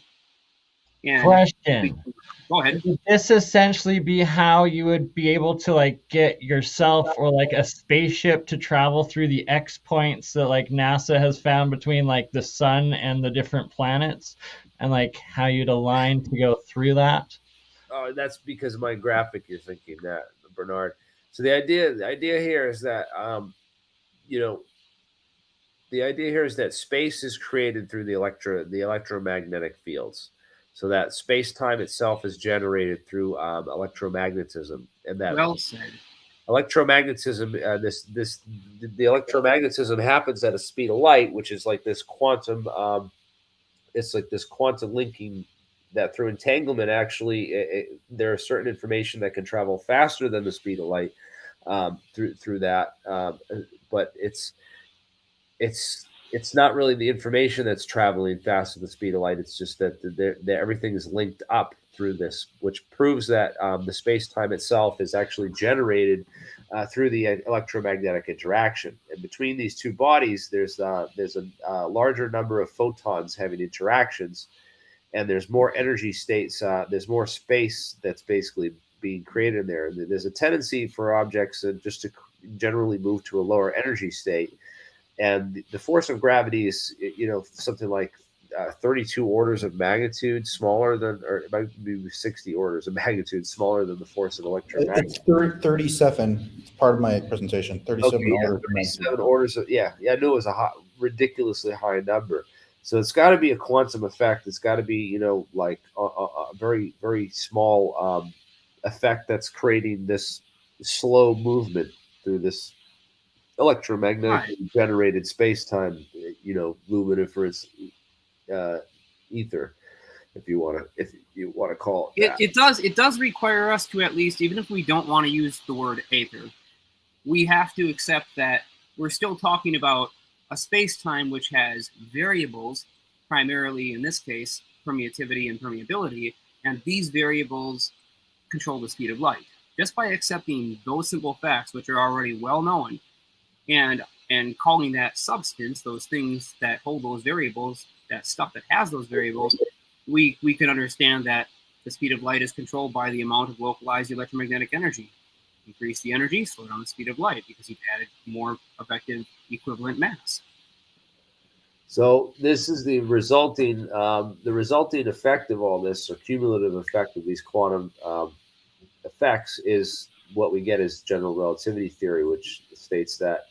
And Question. Go ahead. Would this essentially be how you would be able to like get yourself or like a spaceship to travel through the X points that like NASA has found between like the sun and the different planets, and like how you'd align to go through that? Oh, that's because of my graphic. You're thinking that, Bernard. So the idea here is that the idea here is that space is created through the electromagnetic fields. So that space-time itself is generated through electromagnetism, and that well said. Electromagnetism. The electromagnetism happens at a speed of light, which is like this quantum. It's like this quantum linking that through entanglement, actually, there are certain information that can travel faster than the speed of light through that, but it's not really the information that's traveling faster than the speed of light. It's just that everything is linked up through this, which proves that the space-time itself is actually generated through the electromagnetic interaction. And between these two bodies, there's a larger number of photons having interactions, and there's more energy states. There's more space that's basically being created in there. And there's a tendency for objects just to generally move to a lower energy state. And the force of gravity is, something like 32 orders of magnitude smaller than, or it might be 60 orders of magnitude smaller than the force of electromagnetism. It's 37. It's part of my presentation. 37 Okay, yeah, orders. 37 orders. I knew it was a ridiculously high number. So it's got to be a quantum effect. It's got to be, like a very, very small effect that's creating this slow movement through this electromagnetically generated space-time, luminiferous ether, if you want to call it that. It does require us to, at least, even if we don't want to use the word ether, we have to accept that we're still talking about a space-time which has variables, primarily in this case permeativity and permeability, and these variables control the speed of light. Just by accepting those simple facts, which are already well known, and calling that substance, those things that hold those variables, that stuff that has those variables, we can understand that the speed of light is controlled by the amount of localized electromagnetic energy. Increase the energy, slow down the speed of light, because you've added more effective equivalent mass. So this is the resulting effect of all this, or cumulative effect of these quantum effects, is what we get as general relativity theory, which states that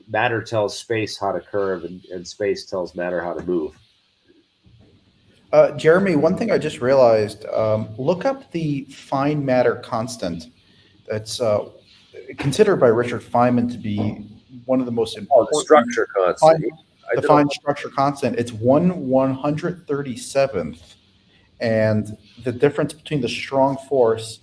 matter tells space how to curve, and space tells matter how to move. Jeremy, one thing I just realized, look up the fine matter constant. That's considered by Richard Feynman to be one of the most important. The structure constant. The fine structure constant. It's 1/137th. And the difference between the strong force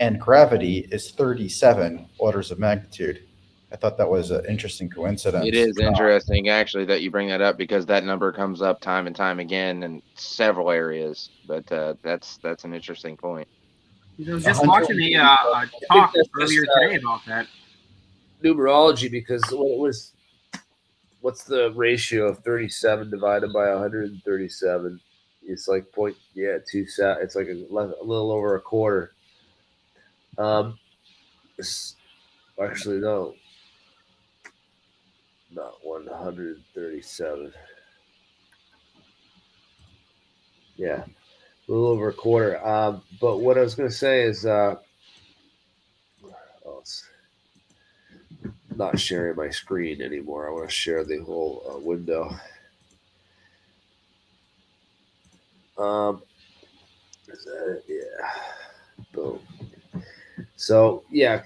and gravity is 37 orders of magnitude. I thought that was an interesting coincidence. It is interesting, actually, that you bring that up, because that number comes up time and time again in several areas. But that's an interesting point. I was just watching a talk earlier today about that. Numerology, because what's the ratio of 37 divided by 137? It's like 2. It's like a little over a quarter. Actually, no, not 137. Yeah, a little over a quarter. But what I was going to say is, not sharing my screen anymore. I want to share the whole window. Is that it? Yeah. Boom. So yeah,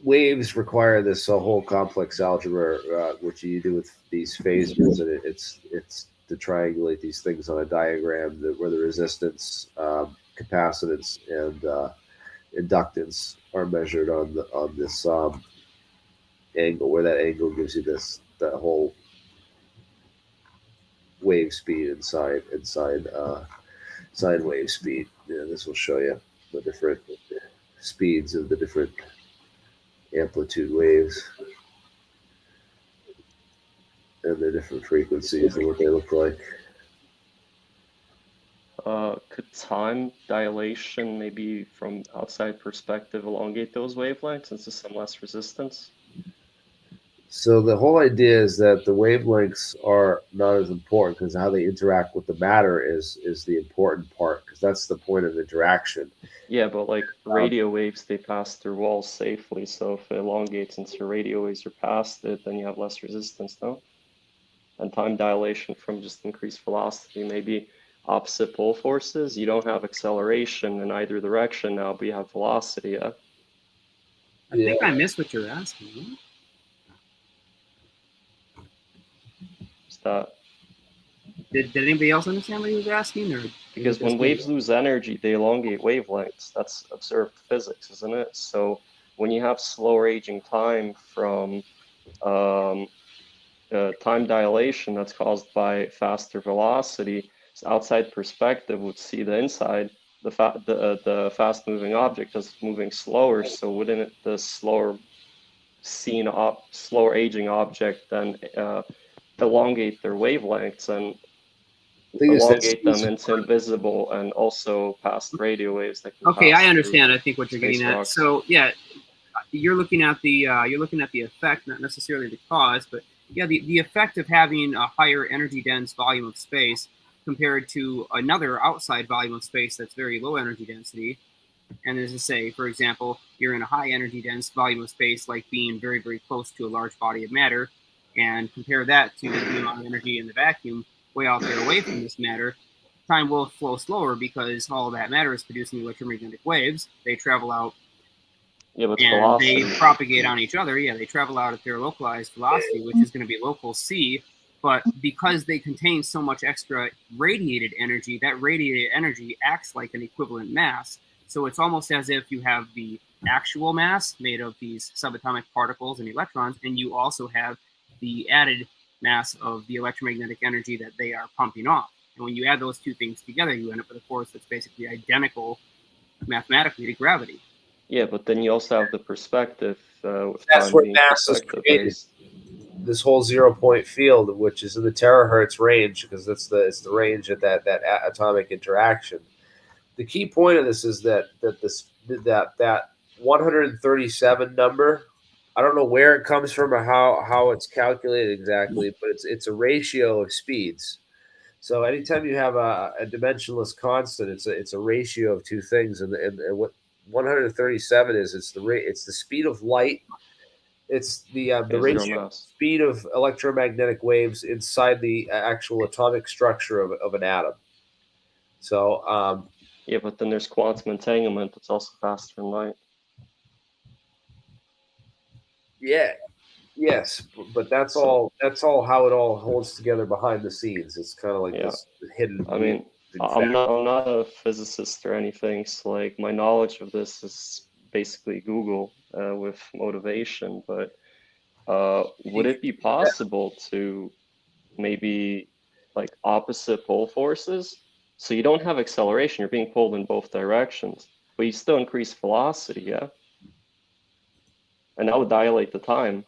waves require this whole complex algebra, which you do with these phases, and it's to triangulate these things on a diagram where the resistance, capacitance, and inductance are measured on this angle, where that angle gives you that whole wave speed and sine wave speed. Yeah, this will show you the different speeds of the different amplitude waves and the different frequencies and what they look like. Could time dilation, maybe from outside perspective, elongate those wavelengths into some less resistance? So the whole idea is that the wavelengths are not as important, because how they interact with the matter is the important part, because that's the point of interaction. Yeah, but like radio waves, they pass through walls safely. So if it elongates into radio waves or past it, then you have less resistance, no? And time dilation from just increased velocity, maybe opposite pole forces. You don't have acceleration in either direction now, but you have velocity. Yeah. I think I missed what you're asking. That did anybody else understand what he was asking? Or because when waves lose energy, they elongate wavelengths. That's observed physics, isn't it? So when you have slower aging time from time dilation that's caused by faster velocity, so outside perspective would see the inside, the fast moving object is moving slower. So wouldn't the slower aging object then elongate their wavelengths and elongate them into invisible and also past radio waves that can okay, I understand. I think what you're getting at. rocks. So yeah, you're looking at the effect, not necessarily the cause, but yeah, the effect of having a higher energy dense volume of space compared to another outside volume of space that's very low energy density. And as I say, for example, you're in a high energy dense volume of space, like being very, very close to a large body of matter, and compare that to the amount of energy in the vacuum way out there away from this matter, time will flow slower because all that matter is producing electromagnetic waves. They travel out and velocity. They propagate on each other. Yeah, they travel out at their localized velocity, which is going to be local c. But because they contain so much extra radiated energy, that radiated energy acts like an equivalent mass. So it's almost as if you have the actual mass made of these subatomic particles and electrons, and you also have the added mass of the electromagnetic energy that they are pumping off. And when you add those two things together, you end up with a force that's basically identical mathematically to gravity. Yeah, but then you also have the perspective. That's what NASA's created. This whole 0-point field, which is in the terahertz range, because it's the range of that atomic interaction. The key point of this is that 137 number. I don't know where it comes from or how it's calculated exactly, but it's a ratio of speeds. So anytime you have a dimensionless constant, it's a ratio of two things, and what 137 is, it's the speed of light, it's the ratio of speed of electromagnetic waves inside the actual atomic structure of an atom. So yeah, but then there's quantum entanglement that's also faster than light. Yeah, yes, but that's all how it all holds together behind the scenes. It's kind of like this hidden. I mean, I'm not a physicist or anything, so like my knowledge of this is basically Google with motivation. But would it be possible to maybe like opposite pole forces? So you don't have acceleration; you're being pulled in both directions, but you still increase velocity, yeah. And that would dilate the time.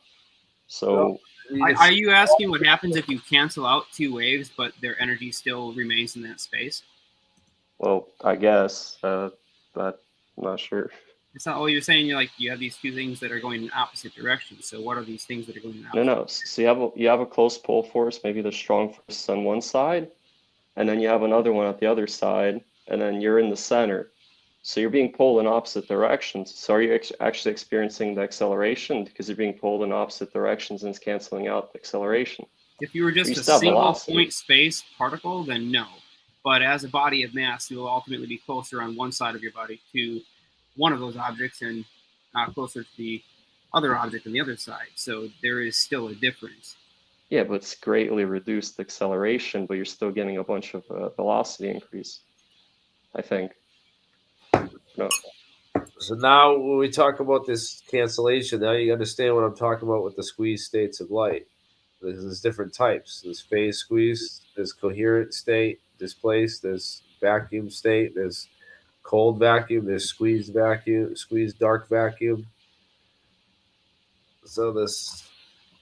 So are you asking what happens if you cancel out two waves, but their energy still remains in that space? Well, I guess, but I'm not sure. It's not. Oh, you're saying you have these two things that are going in opposite directions. So what are these things that are going in opposite? No. So you have a close pole force, maybe the strong force on one side, and then you have another one at the other side, and then you're in the center. So you're being pulled in opposite directions. So are you actually experiencing the acceleration because you're being pulled in opposite directions and it's canceling out the acceleration? If you were just a single point space particle, then no. But as a body of mass, you will ultimately be closer on one side of your body to one of those objects and closer to the other object on the other side. So there is still a difference. Yeah, but it's greatly reduced acceleration, but you're still getting a bunch of velocity increase, I think. No. So now when we talk about this cancellation, now you understand what I'm talking about with the squeeze states of light. There's different types. There's phase squeeze, there's coherent state, displaced, there's vacuum state, there's cold vacuum, there's squeezed vacuum, squeezed dark vacuum. So this,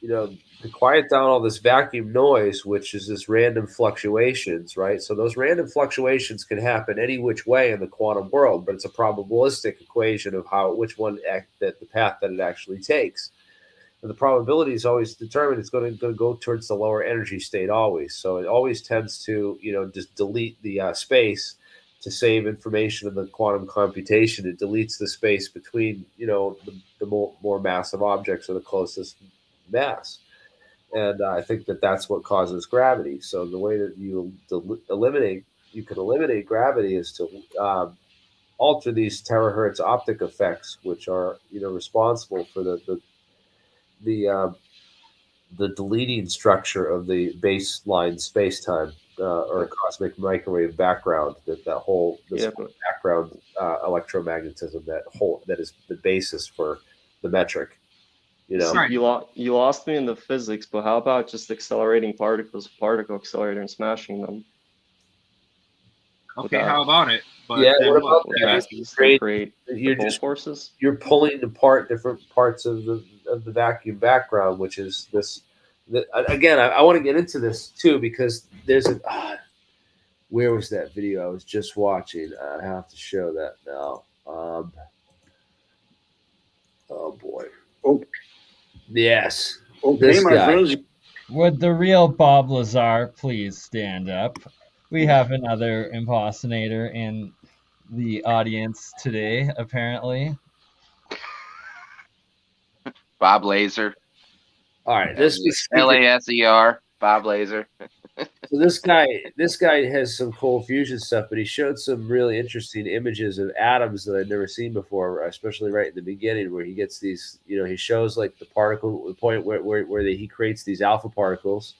to quiet down all this vacuum noise, which is this random fluctuations, right? So those random fluctuations can happen any which way in the quantum world, but it's a probabilistic equation of which one the path that it actually takes. And the probability is always determined. It's going to go towards the lower energy state always. So it always tends to, just delete the space to save information in the quantum computation. It deletes the space between, the more massive objects or the closest mass. And I think that's what causes gravity. So the way that you can eliminate gravity is to alter these terahertz optic effects, which are, responsible for the deleting structure of the baseline space-time or cosmic microwave background, that whole background electromagnetism, that is the basis for the metric. You lost me in the physics, but how about just accelerating particles, particle accelerator, and smashing them? Okay, how about it? But what about that? You're pulling apart different parts of the vacuum background, which is this. Again, I want to get into this too, because there's where was that video I was just watching? I have to show that now. Oh boy. Oh. Yes. Okay, this my guy. friends. Would the real Bob Lazar please stand up? We have another impersonator in the audience today, apparently. Bob Laser. All right, this is LASER. Bob Laser. So this guy has some cold fusion stuff, but he showed some really interesting images of atoms that I'd never seen before, especially right in the beginning, where he gets these, he shows like the particle, the point where he creates these alpha particles.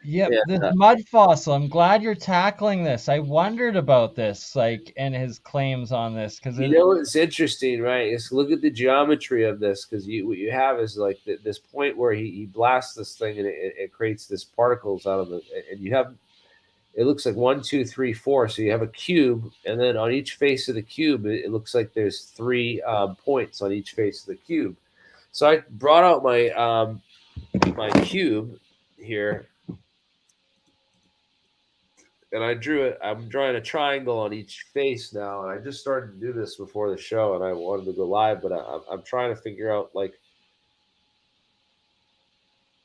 Yep, this mud fossil. I'm glad you're tackling this. I wondered about this, and his claims on this, because it's interesting, right? Is look at the geometry of this, because what you have is like this point where he blasts this thing and it creates this particles out of it, and you have, it looks like 1, 2, 3, 4. So you have a cube, and then on each face of the cube, it looks like there's 3 points on each face of the cube. So I brought out my my cube here. And I drew it. I'm drawing a triangle on each face now, and I just started to do this before the show, and I wanted to go live, but I'm trying to figure out,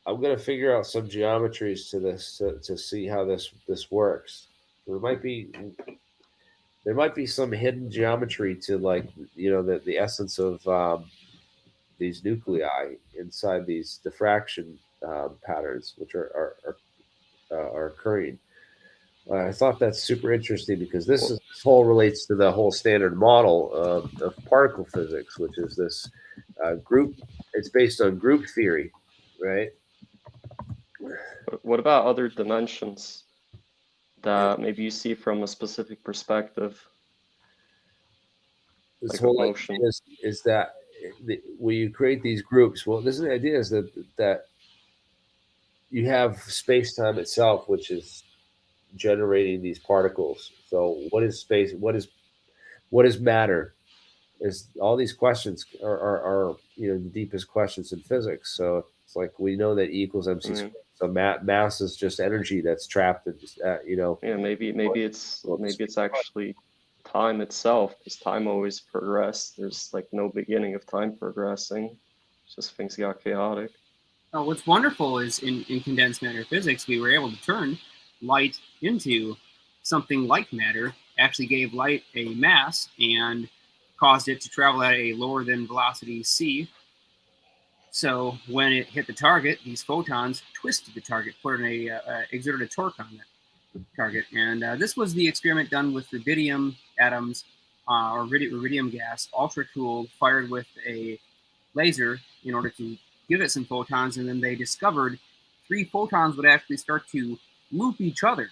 I'm going to figure out some geometries to this to see how this works. There might be some hidden geometry to the essence of these nuclei inside these diffraction patterns, which are occurring. I thought that's super interesting, because this whole relates to the whole standard model of particle physics, which is this group. It's based on group theory, right? What about other dimensions that maybe you see from a specific perspective? This whole idea is that when you create these groups, the idea is that you have space-time itself, which is generating these particles. So what is space? What is matter? Is all these questions are the deepest questions in physics. So it's like we know that E equals MC squared. So mass is just energy that's trapped in Yeah, maybe it's actually time itself, because time always progressed. There's no beginning of time progressing. It's just things got chaotic. What's wonderful is in condensed matter physics, we were able to turn light into something like matter actually gave light a mass and caused it to travel at a lower than velocity c. So when it hit the target, these photons twisted the target, put exerted a torque on that target. And this was the experiment done with rubidium atoms or rubidium gas, ultra-cooled, fired with a laser in order to give it some photons. And then they discovered 3 photons would actually start to loop each other,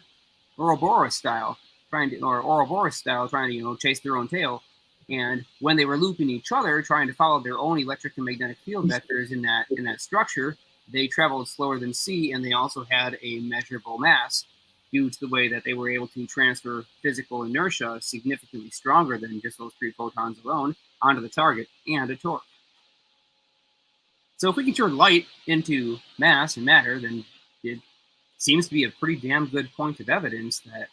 Ouroboros style, trying to chase their own tail. And when they were looping each other, trying to follow their own electric and magnetic field vectors in that structure, they traveled slower than c, and they also had a measurable mass due to the way that they were able to transfer physical inertia significantly stronger than just those 3 photons alone onto the target, and a torque. So if we can turn light into mass and matter, then it seems to be a pretty damn good point of evidence that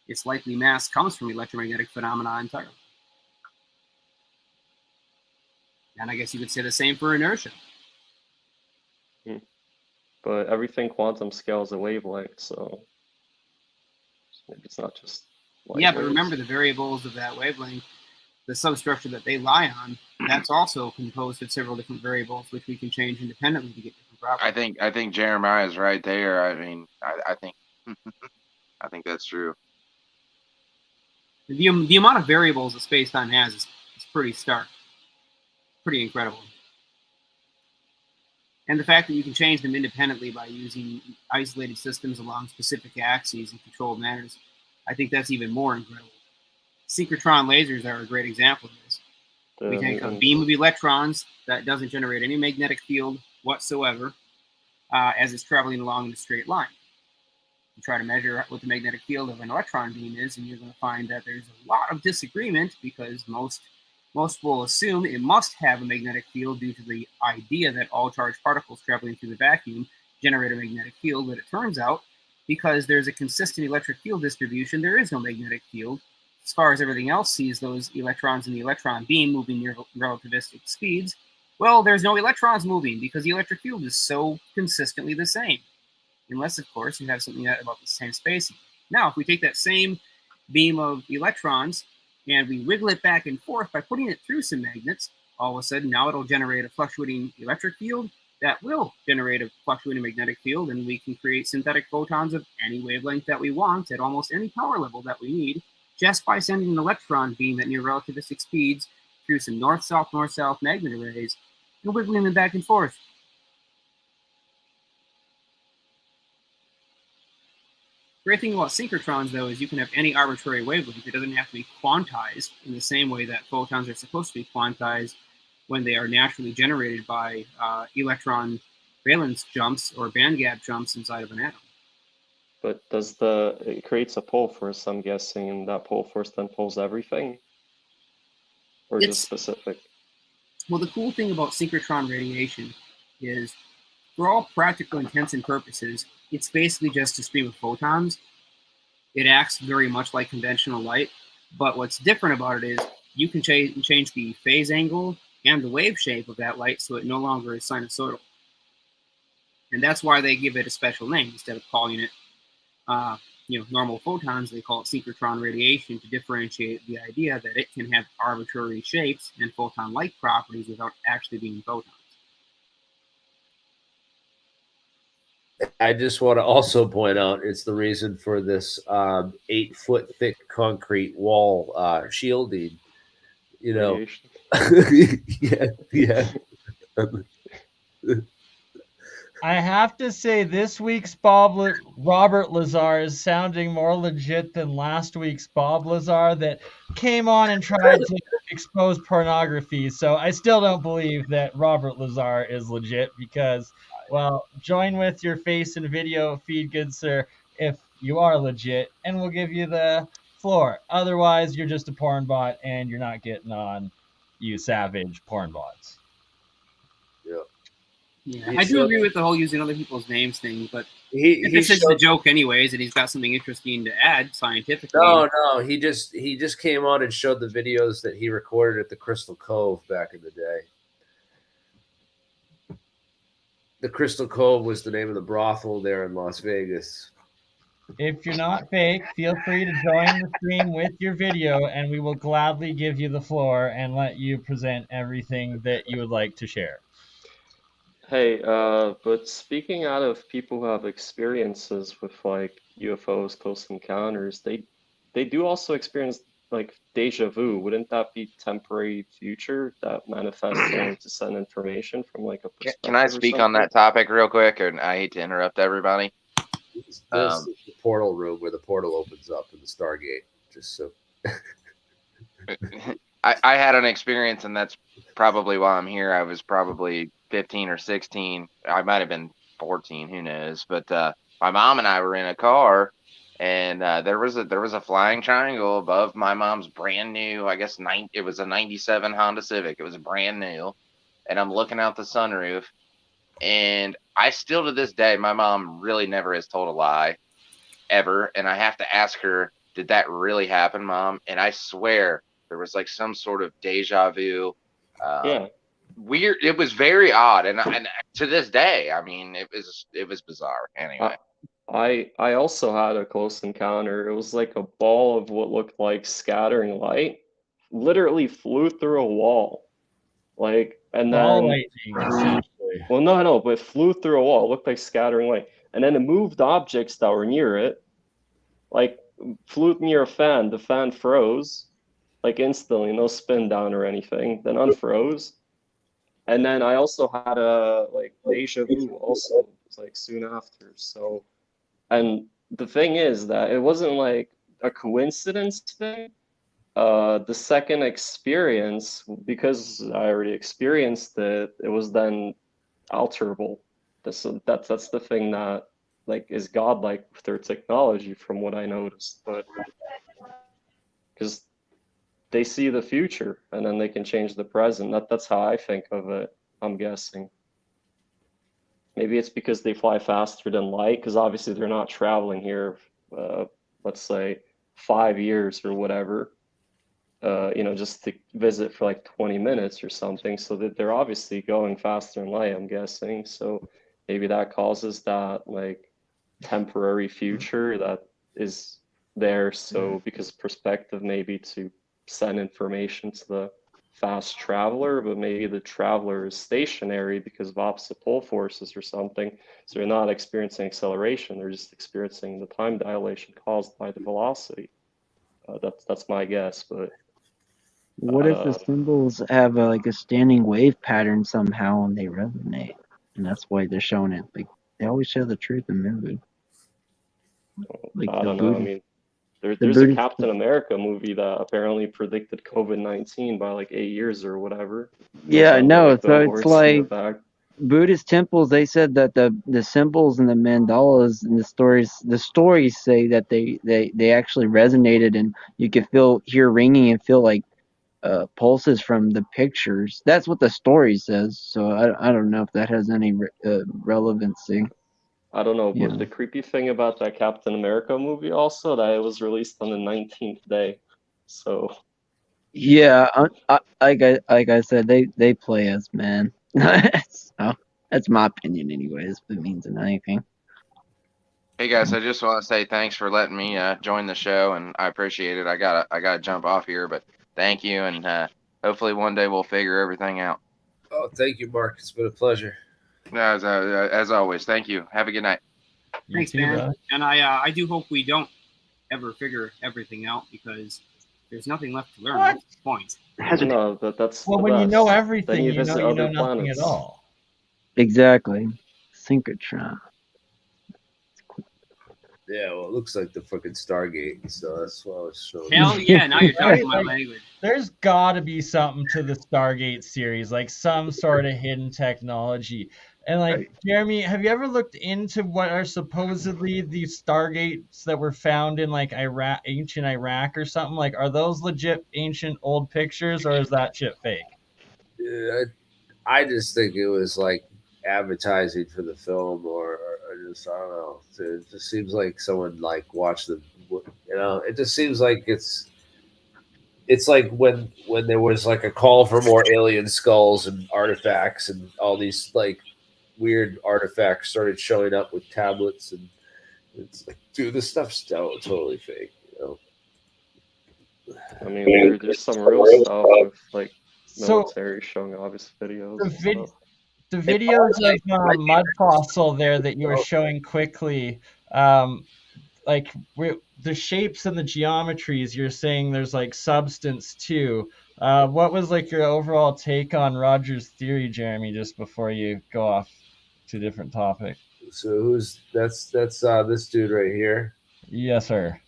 its likely mass comes from electromagnetic phenomena entirely. And I guess you could say the same for inertia. But everything quantum scales a wavelength, so maybe it's not just light Yeah, but waves. remember the variables of that wavelength, the substructure that they lie on, that's also composed of several different variables which we can change independently to get different properties. I think Jeremiah is right there. I mean, I think I think that's true. The amount of variables that space-time has is pretty stark, pretty incredible. And the fact that you can change them independently by using isolated systems along specific axes in controlled manners, I think that's even more incredible. Synchrotron lasers are a great example of this. We take a beam of electrons that doesn't generate any magnetic field whatsoever as it's traveling along in a straight line. You try to measure what the magnetic field of an electron beam is, and you're going to find that there's a lot of disagreement because most will assume it must have a magnetic field due to the idea that all charged particles traveling through the vacuum generate a magnetic field, but it turns out because there's a consistent electric field distribution, there is no magnetic field. As far as everything else sees those electrons in the electron beam moving near relativistic speeds, well, there's no electrons moving because the electric field is so consistently the same. Unless, of course, you have something about the same spacing. Now, if we take that same beam of electrons and we wiggle it back and forth by putting it through some magnets, all of a sudden now it'll generate a fluctuating electric field that will generate a fluctuating magnetic field, and we can create synthetic photons of any wavelength that we want at almost any power level that we need just by sending an electron beam at near relativistic speeds through some north-south magnet arrays and wiggling them back and forth. Great thing about synchrotrons, though, is you can have any arbitrary wavelength. It doesn't have to be quantized in the same way that photons are supposed to be quantized when they are naturally generated by electron valence jumps or band gap jumps inside of an atom. But it creates a pole force, I'm guessing, and that pole force then pulls everything? Or just specific? Well, the cool thing about synchrotron radiation is, for all practical intents and purposes, it's basically just a stream of photons. It acts very much like conventional light, but what's different about it is you can change the phase angle and the wave shape of that light so it no longer is sinusoidal. And that's why they give it a special name. Instead of calling it normal photons, they call it synchrotron radiation to differentiate the idea that it can have arbitrary shapes and photon-like properties without actually being photons. I just want to also point out it's the reason for this 8-foot thick concrete wall shielding. You know, yeah. I have to say this week's Robert Lazar is sounding more legit than last week's Bob Lazar that came on and tried to expose pornography. So I still don't believe that Robert Lazar is legit because, well, join with your face and video feed, good sir, if you are legit, and we'll give you the floor. Otherwise, you're just a porn bot and you're not getting on, you savage porn bots. Yeah, I do agree with the whole using other people's names thing, but if it's just a joke anyways, and he's got something interesting to add scientifically. No, he just came on and showed the videos that he recorded at the Crystal Cove back in the day. The Crystal Cove was the name of the brothel there in Las Vegas. If you're not fake, feel free to join the stream with your video, and we will gladly give you the floor and let you present everything that you would like to share. Hey, but speaking out of people who have experiences with like UFOs, close encounters, they do also experience like deja vu. Wouldn't that be temporary future that manifests only to send information from like a perspective Can I or speak on something? that topic real quick? And I hate to interrupt everybody. This is the portal room where the portal opens up in the Stargate. Just so. I had an experience, and that's probably why I'm here. I was probably 15 or 16. I might have been 14. Who knows? But my mom and I were in a car, and there was a flying triangle above my mom's brand new. I guess it was a '97 Honda Civic. It was brand new, and I'm looking out the sunroof, and I still to this day, my mom really never has told a lie, ever, and I have to ask her, did that really happen, Mom? And I swear there was like some sort of deja vu. Yeah. Weird. It was very odd, and to this day, I mean, it was bizarre. Anyway, I also had a close encounter. It was like a ball of what looked like scattering light, literally flew through a wall, like, and Ball then lightning, essentially. well, no, but it flew through a wall. It looked like scattering light, and then it moved objects that were near it, like flew near a fan. The fan froze, like instantly, no spin down or anything. Then unfroze, and then I also had a like deja vu. Also, it was like soon after. So, and the thing is that it wasn't like a coincidence thing. The second experience, because I already experienced it, it was then alterable. That's the thing that like is godlike with their technology, from what I noticed. But because they see the future and then they can change the present. That's how I think of it. I'm guessing. Maybe it's because they fly faster than light, because obviously they're not traveling here, let's say 5 years or whatever, just to visit for like 20 minutes or something. So that they're obviously going faster than light, I'm guessing. So maybe that causes that like temporary future that is there. So because perspective, maybe to send information to the fast traveler, but maybe the traveler is stationary because of opposite pole forces or something. So they're not experiencing acceleration, they're just experiencing the time dilation caused by the velocity. That's my guess. But what if the symbols have like a standing wave pattern somehow and they resonate, and that's why they're showing it? Like they always show the truth in movie. Like I don't know. I mean, there's Buddhist... a Captain America movie that apparently predicted COVID-19 by like 8 years or whatever. Yeah, no. So it's like Buddhist temples. They said that the symbols and the mandalas and the stories say that they actually resonated, and you could hear ringing and feel like pulses from the pictures. That's what the story says. So I don't know if that has any relevancy. I don't know, but the creepy thing about that Captain America movie also, that it was released on the 19th day. So yeah, like I said, they play us, man. So that's my opinion, anyways. If it means anything. hey guys, I just want to say thanks for letting me join the show, and I appreciate it. I gotta jump off here, but thank you, and hopefully one day we'll figure everything out. Oh, thank you, Mark. It's been a pleasure. As always, thank you. Have a good night. Thanks, man. And I do hope we don't ever figure everything out, because there's nothing left to learn at this point. No, that's well, when you know everything, you know nothing at all. Exactly. Synchrotron. Yeah, well, it looks like the fucking Stargate, so that's what I was showing. Hell yeah, now you're talking my language. There's got to be something to the Stargate series, like some sort of hidden technology. And like, Jeremy, have you ever looked into what are supposedly these Stargates that were found in like Iraq, ancient Iraq or something? Like, are those legit ancient old pictures, or is that shit fake? Yeah, I just think it was like advertising for the film, or just, I don't know. It just seems like someone like watched the, it just seems like it's like when there was like a call for more alien skulls and artifacts, and all these like weird artifacts started showing up with tablets and It's like, dude, this stuff's totally fake. You know. I mean, there's some real stuff with like military showing obvious videos and stuff. The videos of Mud Fossil there that you were showing quickly, like the shapes and the geometries, you're saying there's like substance too. What was like your overall take on Roger's theory, Jeremy, just before you go off to a different topic? So that's this dude right here. Yes, sir.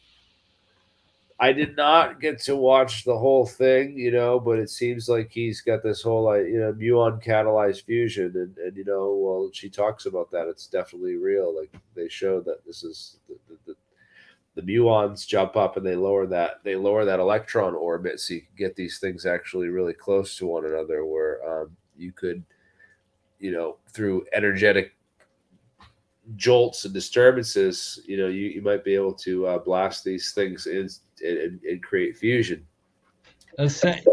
I did not get to watch the whole thing, you know, but it seems like he's got this whole, muon catalyzed fusion, and well, she talks about that. It's definitely real. Like they show that this is the muons jump up and they lower that electron orbit, so you can get these things actually really close to one another, where you could, through energetic jolts and disturbances, you might be able to blast these things in and create fusion. That's like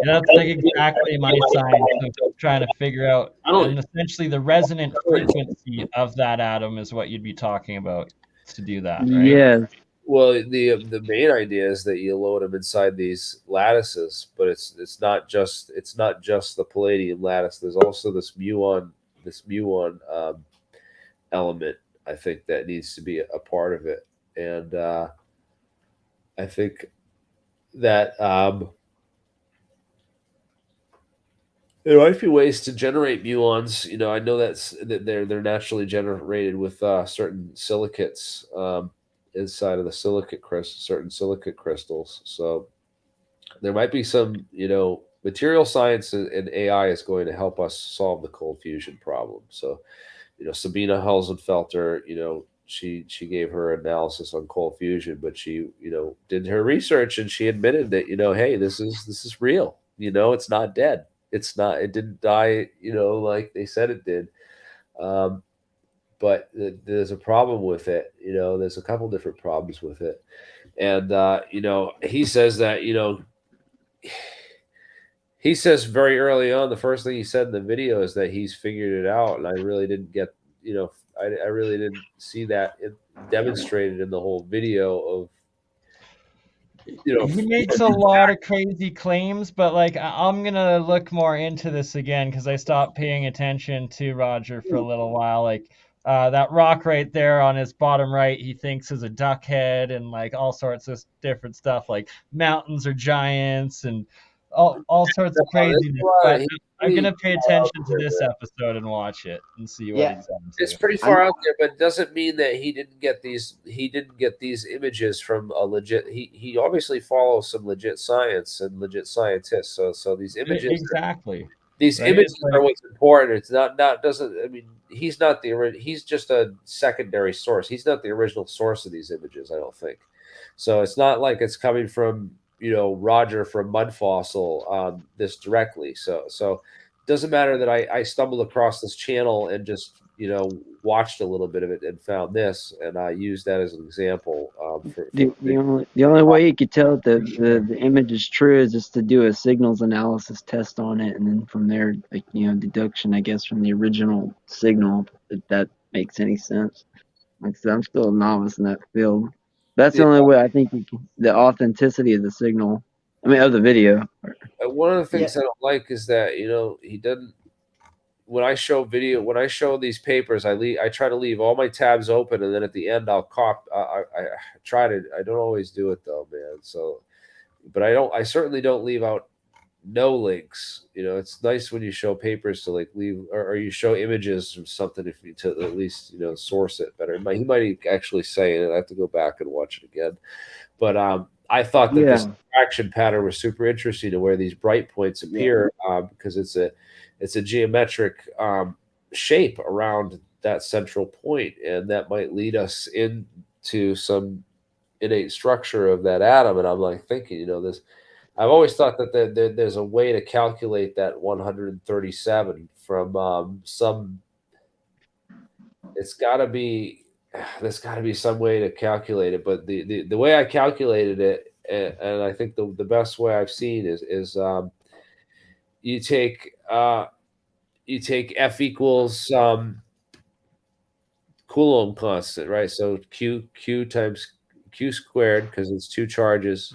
exactly my science of trying to figure out, and essentially the resonant frequency of that atom is what you'd be talking about to do that, right? Yes. Well, the main idea is that you load them inside these lattices, but it's not just the palladium lattice. There's also this muon element, I think, that needs to be a part of it, and I think that there might be ways to generate muons. I know that they're naturally generated with certain silicates inside of the certain silicate crystals. So there might be some, material science and AI is going to help us solve the cold fusion problem. So, Sabina Helsenfelter, she gave her analysis on cold fusion, but she, did her research and she admitted that, hey, this is real. It's not dead. It didn't die, like they said it did. But there's a problem with it. There's a couple different problems with it. And, he says that, he says very early on, the first thing he said in the video is that he's figured it out. And I really didn't get, I really didn't see that demonstrated in the whole video of, he makes a lot of crazy claims, but like I'm gonna look more into this again because I stopped paying attention to Roger for a little while. Like that rock right there on his bottom right, he thinks is a duck head, and like all sorts of different stuff, like mountains are giants and all sorts of craziness. But I'm gonna pay attention to this episode and watch it and see what he's up to. It's pretty far out there, but it doesn't mean that he didn't get these images from a legit. He obviously follows some legit science and legit scientists. So these images exactly. These images are what's important. It's not doesn't. I mean, he's not he's just a secondary source. He's not the original source of these images, I don't think. So it's not like it's coming from Roger from Mud Fossil this directly. So it doesn't matter that I stumbled across this channel and just watched a little bit of it and found this, and I used that as an example. The only way you could tell the image is true is just to do a signals analysis test on it, and then from there, deduction, I guess, from the original signal, if that makes any sense. Like I said, I'm still a novice in that field. That's the only way I think the authenticity of the signal, of the video. One of the things I don't like is that he doesn't. When I show these papers, I try to leave all my tabs open, and then at the end I'll I don't always do it though, man. So, but I certainly don't leave out no links. It's nice when you show papers to like leave, or you show images from something if you to at least source it better. He might actually say it. I have to go back and watch it again. But I thought that this action pattern was super interesting to where these bright points appear because it's a geometric shape around that central point, and that might lead us into some innate structure of that atom. And I'm like thinking, this. I've always thought that there's a way to calculate that 137 from some. There's got to be some way to calculate it, but the way I calculated it, and I think the best way I've seen is you take F equals Coulomb constant, right? So Q times Q squared, because it's two charges,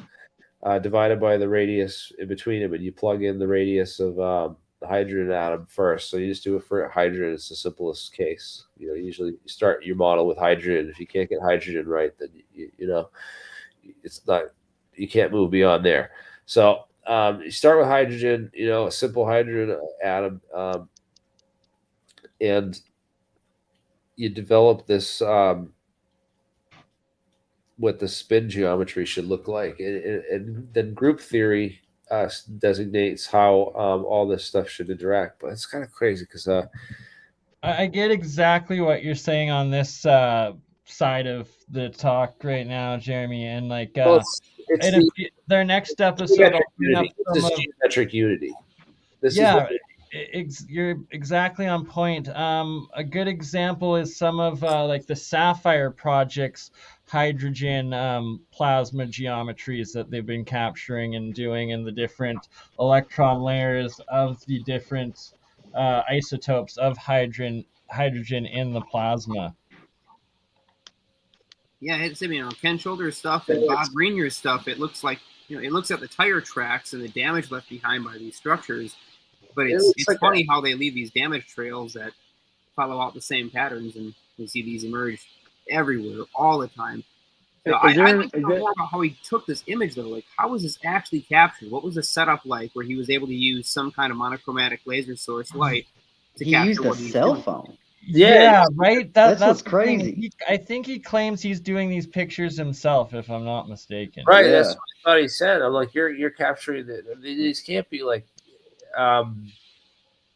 divided by the radius in between them, and you plug in the radius of the hydrogen atom first. So you just do it for hydrogen. It's the simplest case. Usually you start your model with hydrogen. If you can't get hydrogen right, then it's not. You can't move beyond there. So you start with hydrogen. A simple hydrogen atom, and you develop this. What the spin geometry should look like, and then group theory designates how all this stuff should interact. But it's kind of crazy because I get exactly what you're saying on this side of the talk right now, Jeremy, and like their next episode, I'll bring up this is geometric unity. You're exactly on point. A good example is some of like the Sapphire Project's hydrogen plasma geometries that they've been capturing and doing in the different electron layers of the different isotopes of hydrogen in the plasma. Yeah, it's Ken Shoulder's stuff and Bob Greenier's stuff. It looks like it looks at the tire tracks and the damage left behind by these structures. But it's like funny how they leave these damage trails that follow out the same patterns, and we see these emerge everywhere all the time. I'd like to know more about how he took this image, though. Like, how was this actually captured? What was the setup like where he was able to use some kind of monochromatic laser source light to capture what he's doing? He used a cell phone. Yeah, right? That's what's crazy. I think he claims he's doing these pictures himself, if I'm not mistaken. Right, that's what I thought he said. I'm like, you're capturing these can't be like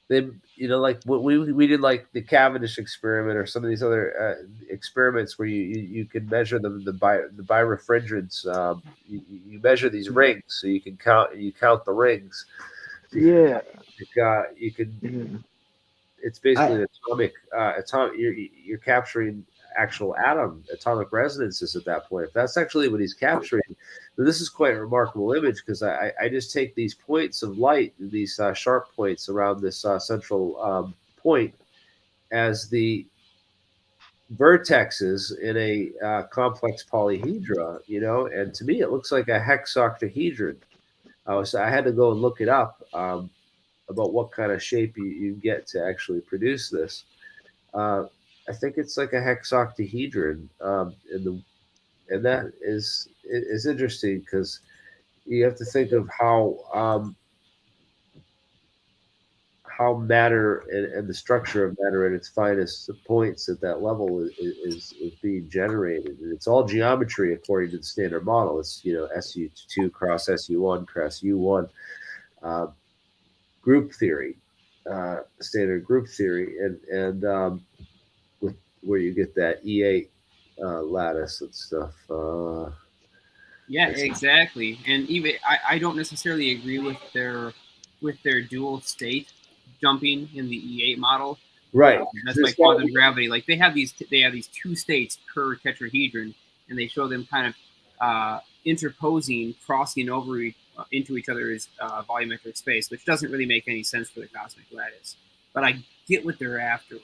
they like what we did, like the Cavendish experiment or some of these other experiments where you can measure the birefringence. You measure these rings, so you can count the rings. Yeah, you can. It's basically atomic. You're capturing actual atomic resonances at that point. If that's actually what he's capturing, then this is quite a remarkable image, because I just take these points of light, these sharp points around this central point, as the vertexes in a complex polyhedra, and to me it looks like a hexoctahedron. So I had to go and look it up about what kind of shape you get to actually produce this. I think it's like a hexoctahedron, and that is interesting, because you have to think of how matter and the structure of matter at its finest points at that level is being generated, and it's all geometry according to the standard model. It's SU2 cross SU1 cross U1 group theory, standard group theory, and where you get that E8 lattice and stuff. Yeah, exactly. And even I don't necessarily agree with their dual state jumping in the E8 model. Right. That's like quantum gravity. Like they have these two states per tetrahedron, and they show them kind of interposing, crossing over into each other's volumetric space, which doesn't really make any sense for the cosmic lattice. But I get what they're after.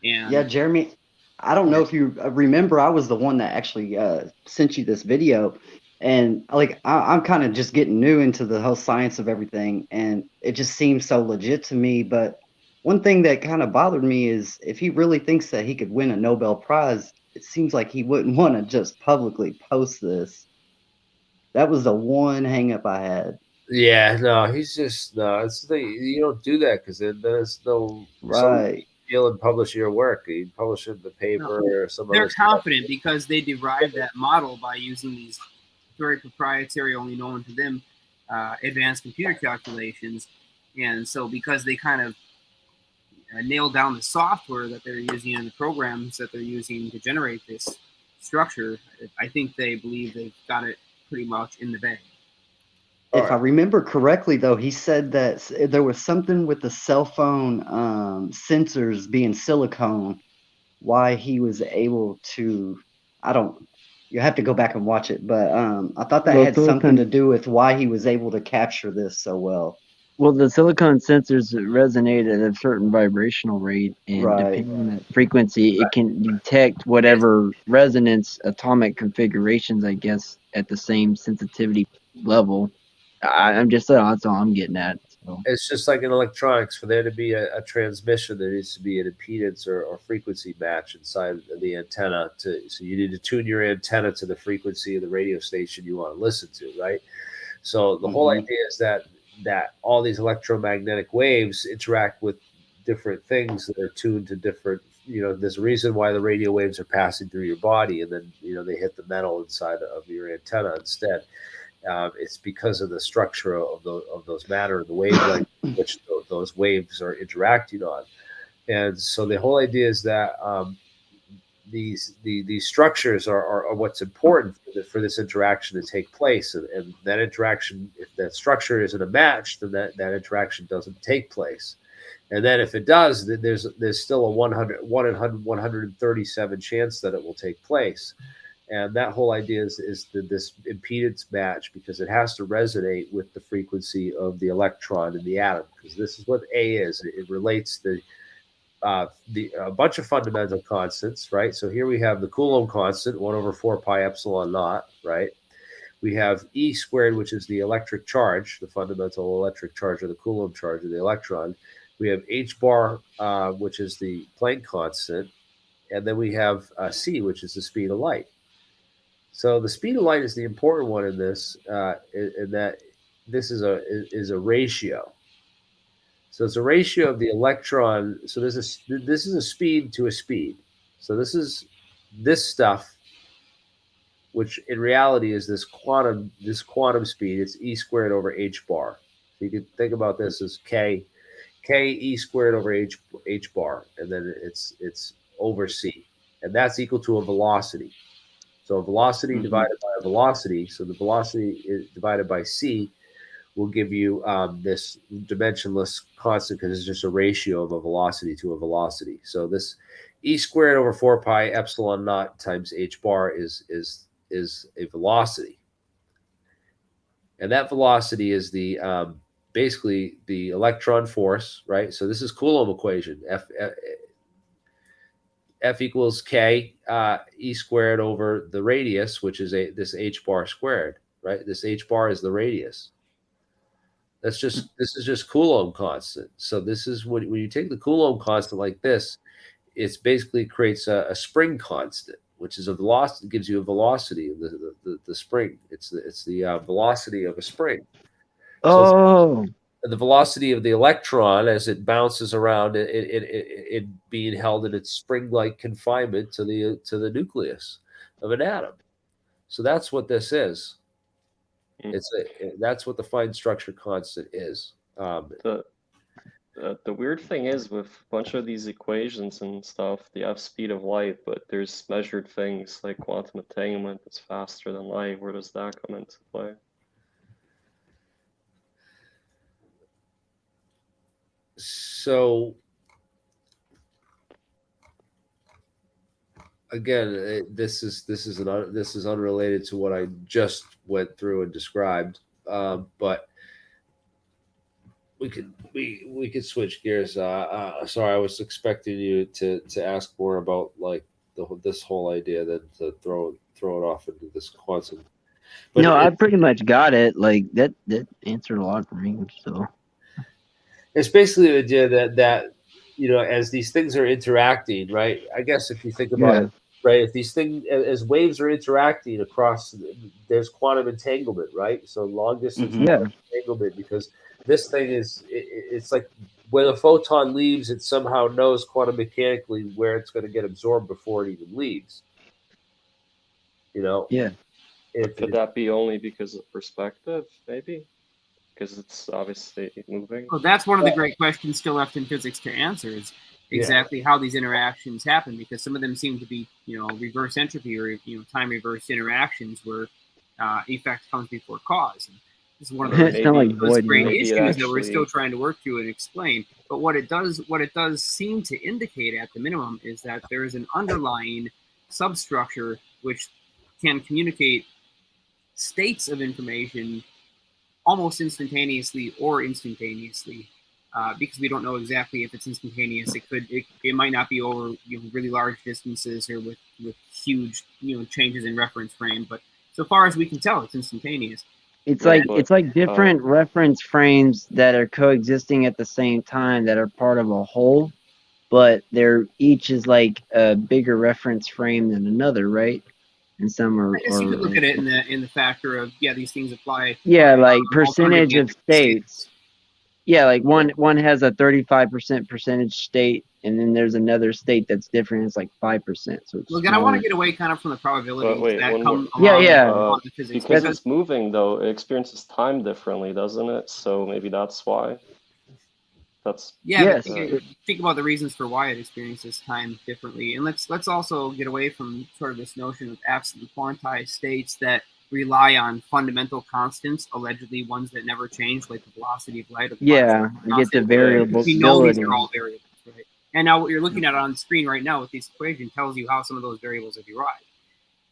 And yeah, Jeremy, I don't know if you remember, I was the one that actually sent you this video, and like I'm kind of just getting new into the whole science of everything, and it just seems so legit to me. But one thing that kind of bothered me is if he really thinks that he could win a Nobel Prize, it seems like he wouldn't want to just publicly post this. That was the one hang up I had. Yeah, no, he's just it's the thing, you don't do that, because then there's no right. And publish your work. You publish it in the paper or some. They're confident because they derived that model by using these very proprietary, only known to them, advanced computer calculations, and so because they kind of nailed down the software that they're using and the programs that they're using to generate this structure, I think they believe they've got it pretty much in the bag. If I remember correctly, though, he said that there was something with the cell phone sensors being silicone, why he was able to, you have to go back and watch it, but I thought that had something to do with why he was able to capture this so well. Well, the silicon sensors resonate at a certain vibrational rate, and Right. depending on that frequency, it can detect whatever resonance atomic configurations, I guess, at the same sensitivity level. I'm just that's all I'm getting at. So. It's just like in electronics. For there to be a transmission, there needs to be an impedance or frequency match inside the antenna. So you need to tune your antenna to the frequency of the radio station you want to listen to, right? So the whole idea is that all these electromagnetic waves interact with different things that are tuned to different. There's a reason why the radio waves are passing through your body, and then they hit the metal inside of your antenna instead. It's because of the structure of those matter and the wavelength which those waves are interacting on. And so the whole idea is that these structures are what's important for this interaction to take place. And that interaction, if that structure isn't a match, then that interaction doesn't take place. And then if it does, then there's still a 1 in 137 chance that it will take place. And that whole idea is this impedance match, because it has to resonate with the frequency of the electron in the atom, because this is what A is. It relates a bunch of fundamental constants, right? So here we have the Coulomb constant, 1/4 pi epsilon naught, right? We have E squared, which is the electric charge, the fundamental electric charge, or the Coulomb charge of the electron. We have H bar, which is the Planck constant. And then we have C, which is the speed of light. So the speed of light is the important one in this, in that this is a ratio. So it's a ratio of the electron. So this is a speed to a speed. So this stuff, which in reality is this quantum speed. It's E squared over H bar. So you can think about this as K E squared over H bar, and then it's over C, and that's equal to a velocity. So a velocity divided by a velocity, so the velocity is divided by C, will give you this dimensionless constant, because it's just a ratio of a velocity to a velocity. So this E squared over 4 pi epsilon naught times H bar is a velocity. And that velocity is the basically the electron force, right? So this is Coulomb equation. F equals K E squared over the radius, which is this H bar squared, right? This H bar is the radius. This is just Coulomb constant. So this is when you take the Coulomb constant like this, it basically creates a spring constant, which is a velocity, gives you a velocity of the spring. It's the velocity of a spring. So the velocity of the electron as it bounces around, it being held in its spring-like confinement to the nucleus of an atom. So that's what this is. That's what the fine structure constant is. The weird thing is, with a bunch of these equations and stuff, they have speed of light, but there's measured things like quantum entanglement that's faster than light. Where does that come into play? So again, this is unrelated to what I just went through and described, but we could switch gears. Sorry, I was expecting you to ask more about like this whole idea than to throw it off into this quantum. But no, I pretty much got it. Like that answered a lot for me. So it's basically the idea that as these things are interacting, right? I guess if you think about it, right? If these things, as waves are interacting across, there's quantum entanglement, right? So long distance entanglement, because this thing it's like when a photon leaves, it somehow knows quantum mechanically where it's going to get absorbed before it even leaves. Yeah. Could that be only because of perspective, maybe? Because it's obviously moving. Well, that's one of the great questions still left in physics to answer, is exactly how these interactions happen, because some of them seem to be, reverse entropy or time reversed interactions where effect comes before cause. And this is one of those great issues that we're still trying to work through and explain. But what it does seem to indicate at the minimum is that there is an underlying substructure which can communicate states of information almost instantaneously or instantaneously, because we don't know exactly if it's instantaneous. It might not be over really large distances or with huge changes in reference frame. But so far as we can tell, it's instantaneous. It's like different reference frames that are coexisting at the same time that are part of a whole, but they're each is like a bigger reference frame than another, right? And some are. I guess you could look at it in the factor of these things apply. Yeah, like percentage of states. Yeah, like one has a 35% percentage state, and then there's another state that's different. It's like 5%. So it's again, I want to get away kind of from the probabilities that come along. Yeah. The physics. Because it's moving, though, it experiences time differently, doesn't it? So maybe that's why. Think about the reasons for why it experiences time differently, and let's also get away from sort of this notion of absolute quantized states that rely on fundamental constants, allegedly ones that never change, like the velocity of light. Yeah, and get the variables. We know these are all variables, right? And now what you're looking at on the screen right now with this equation tells you how some of those variables have derived.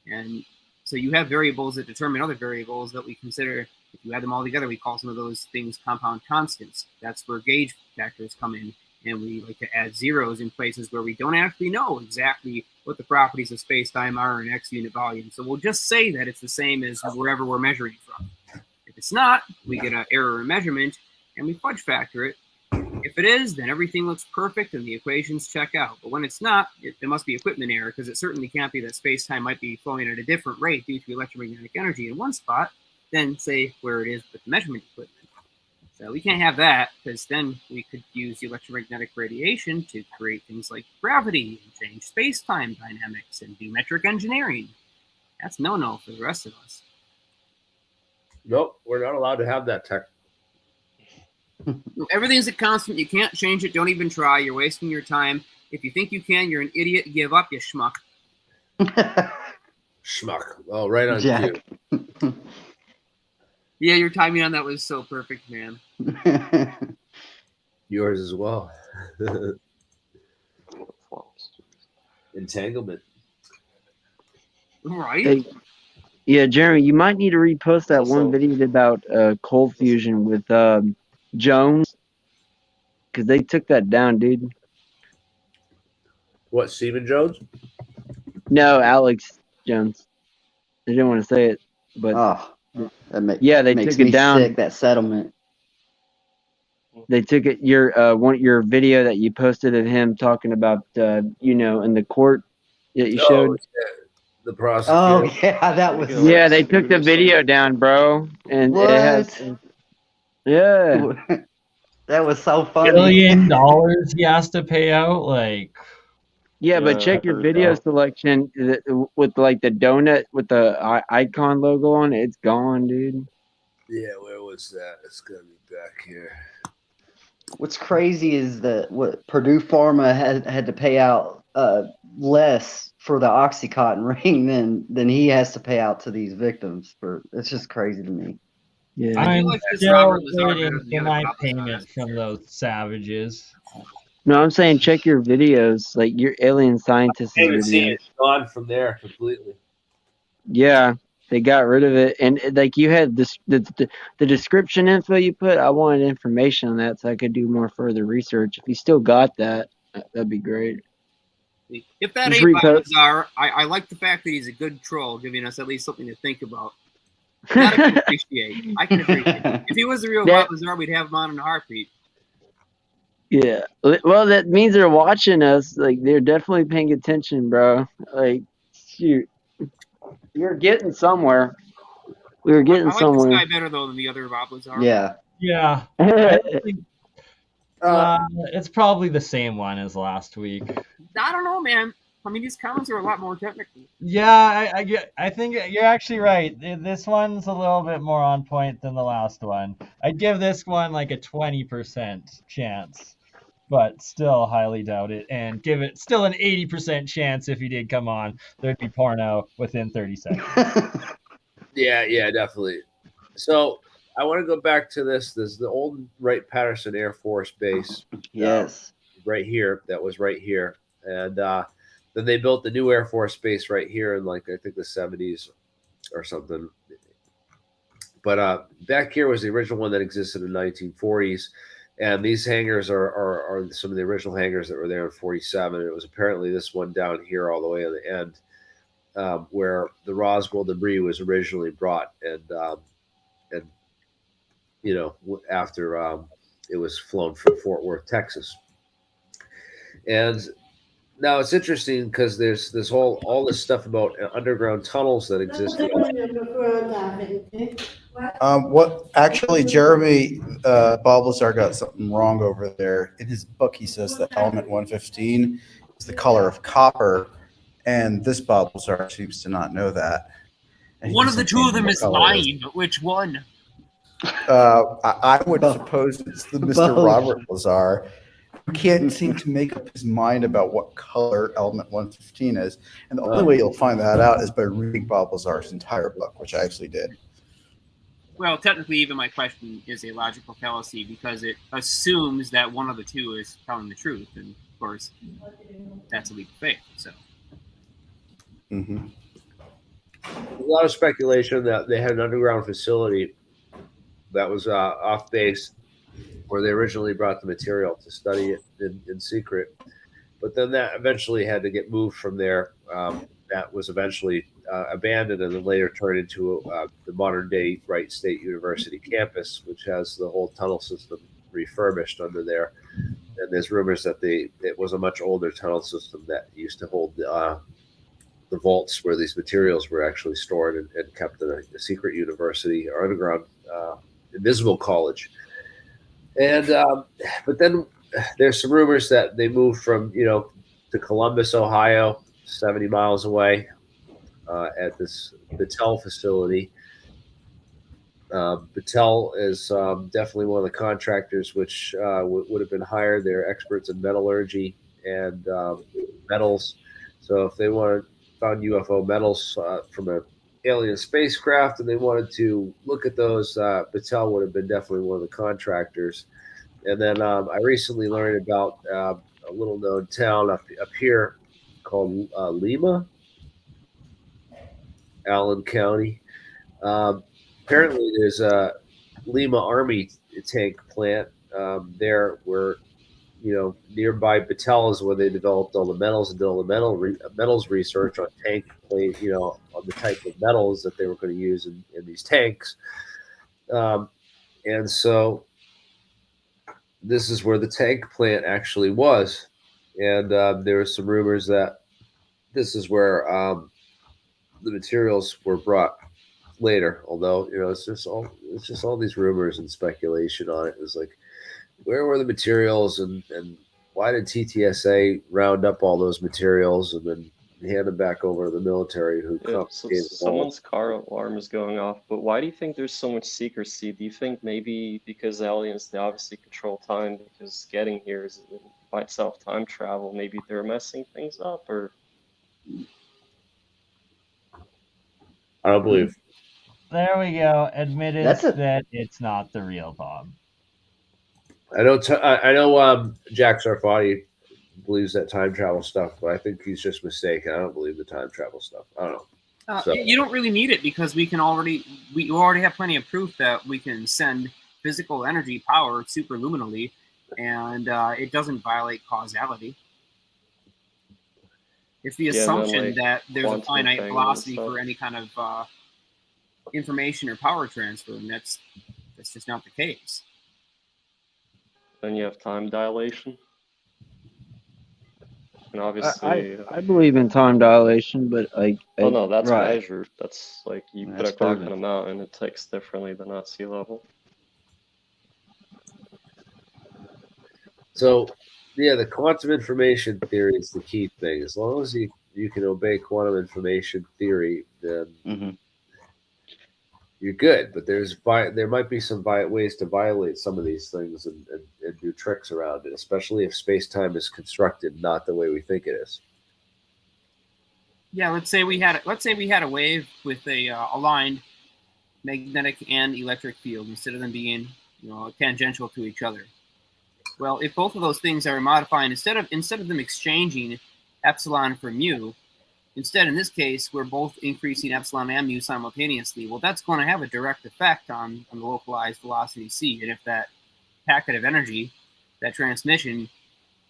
And so you have variables that determine other variables that we consider. If you add them all together, we call some of those things compound constants. That's where gauge factors come in. And we like to add zeros in places where we don't actually know exactly what the properties of space-time are in X unit volume. So we'll just say that it's the same as wherever we're measuring from. If it's not, we get an error in measurement, and we fudge factor it. If it is, then everything looks perfect and the equations check out. But when it's not, there must be equipment error, because it certainly can't be that space-time might be flowing at a different rate due to electromagnetic energy in one spot than, say, where it is with the measurement equipment. So we can't have that, because then we could use the electromagnetic radiation to create things like gravity and change space-time dynamics and do metric engineering. That's no-no for the rest of us. Nope, we're not allowed to have that tech. Everything's a constant. You can't change it. Don't even try. You're wasting your time. If you think you can, you're an idiot. Give up, you schmuck. Schmuck. Oh, right on Jack. cue. Yeah, your timing on that was so perfect, man. Yours as well. Entanglement. Right. Hey, yeah, Jeremy, you might need to repost that one video about cold fusion with Jones, because they took that down, dude. What, Stephen Jones? No, Alex Jones. I didn't want to say it, but they makes took it me down. sick, that settlement. They took it your video that you posted of him talking about in the court that you showed. The prosecutor. Oh yeah, that was. Yeah, they took the video down, bro, and what? it has. Yeah. That was so funny. $1 billion he has to pay out, like. Yeah, but check your video selection with like the donut with the icon logo on it. It's gone, dude. Yeah, where was that? It's gonna be back here. What's crazy is that what Purdue Pharma had to pay out less for the OxyContin ring than he has to pay out to these victims. It's just crazy to me. Yeah, I'm still waiting for my payment from those savages. No, I'm saying check your videos, like your alien scientists' I haven't seen videos. it. It's gone from there completely. Yeah, they got rid of it, and like you had this the description info you put. I wanted information on that so I could do more further research. If you still got that, that'd be great. If that Just ain't repost. Bizarre, I like the fact that he's a good troll, giving us at least something to think about. That I can appreciate. If he was the real Bob Bizarre, we'd have him on in a heartbeat. Yeah. Well, that means they're watching us. Like, they're definitely paying attention, bro. Like, shoot. You're getting somewhere. We were getting I like somewhere. this guy better, though, than the other Bob Bizarre. Yeah. Yeah. I think, it's probably the same one as last week. I don't know, man. I mean, these comments are a lot more technical. Yeah, I think you're actually right. This one's a little bit more on point than the last one. I'd give this one like a 20% chance, but still highly doubt it. And give it still an 80% chance if he did come on, there'd be porno within 30 seconds. Yeah, definitely. So I want to go back to this. This is the old Wright-Patterson Air Force Base. Yes. Right here. That was right here. And then they built the new Air Force Base right here in, like, I think the 70s or something. But back here was the original one that existed in the 1940s. And these hangars are some of the original hangars that were there in 47. It was apparently this one down here all the way on the end where the Roswell debris was originally brought. And you know, after it was flown from Fort Worth, Texas. And now it's interesting because there's this all this stuff about underground tunnels that exist. What actually, Jeremy Balbazar got something wrong over there. In his book, he says that element 115 is the color of copper, and this Balbazar seems to not know that. And one of the two of them is lying, but which one? I would suppose it's the Mr. Robert Lazar, who can't seem to make up his mind about what color element 115 is. And the only way you'll find that out is by reading Bob Lazar's entire book, which I actually did. Well, technically, even my question is a logical fallacy because it assumes that one of the two is telling the truth. And, of course, that's a leap of faith. So. Mm-hmm. A lot of speculation that they had an underground facility that was off base where they originally brought the material to study it in secret. But then that eventually had to get moved from there. That was eventually abandoned and then later turned into the modern day Wright State University campus, which has the whole tunnel system refurbished under there. And there's rumors that it was a much older tunnel system that used to hold the vaults where these materials were actually stored and kept in a secret university or underground invisible college. And but then there's some rumors that they moved from to Columbus, Ohio, 70 miles away, at this Battelle facility. Battelle is definitely one of the contractors which would have been hired. They're experts in metallurgy and metals. So if they found UFO metals from an alien spacecraft and they wanted to look at those, Battelle would have been definitely one of the contractors. And then I recently learned about a little known town up here called Lima, Allen County. Apparently there's a Lima Army tank plant there where, nearby Battelle is where they developed all the metals and did all the metals research on tank plate, on the type of metals that they were going to use in these tanks. And so this is where the tank plant actually was. And there were some rumors that this is where the materials were brought later, although, it's just all these rumors and speculation on it. It's like, where were the materials and why did TTSA round up all those materials and then hand them back over to the military who confiscated someone's car alarm is going off, but why do you think there's so much secrecy? Do you think maybe because aliens, they obviously control time because getting here is by itself time travel, maybe they're messing things up? Or I don't believe. There we go. Admitted that it's not the real Bob. I know Jack Sarfati believes that time travel stuff, but I think he's just mistaken. I don't believe the time travel stuff. I don't know. You don't really need it because we already have plenty of proof that we can send physical energy power superluminally, and it doesn't violate causality. It's the assumption that there's a finite velocity for any kind of information or power transfer, and that's just not the case. Then you have time dilation. And obviously, I believe in time dilation, but no, that's right. measured. That's like you put a clock on a mountain, it ticks differently than at sea level. So, yeah, the quantum information theory is the key thing. As long as you can obey quantum information theory, then you're good. But there might be some ways to violate some of these things and do tricks around it, especially if space-time is constructed not the way we think it is. Yeah, let's say we had a wave with a aligned magnetic and electric field instead of them being tangential to each other. Well, if both of those things are modifying, instead of them exchanging epsilon for mu, Instead, in this case, we're both increasing epsilon and mu simultaneously. Well, that's going to have a direct effect on the localized velocity c. And if that packet of energy, that transmission,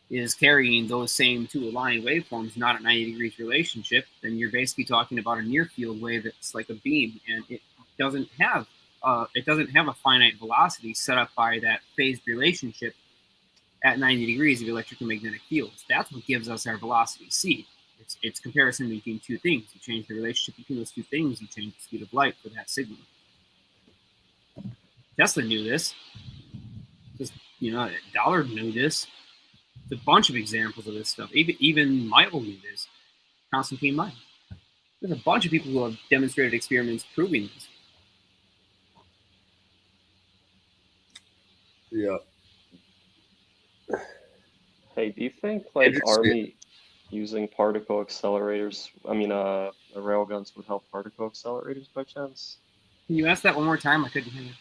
is carrying those same two aligned waveforms, not a 90 degrees relationship, then you're basically talking about a near field wave that's like a beam, and it doesn't have a finite velocity set up by that phased relationship at 90 degrees of electric and magnetic fields. That's what gives us our velocity c. It's comparison between two things. You change the relationship between those two things, you change the speed of light for that signal. Tesla knew this. Just, Dollar knew this. There's a bunch of examples of this stuff. Even Michael knew this. Constantine Michael. There's a bunch of people who have demonstrated experiments proving this. Yeah. Hey, do you think like Army using particle accelerators, railguns would help particle accelerators by chance? Can you ask that one more time? I couldn't hear you.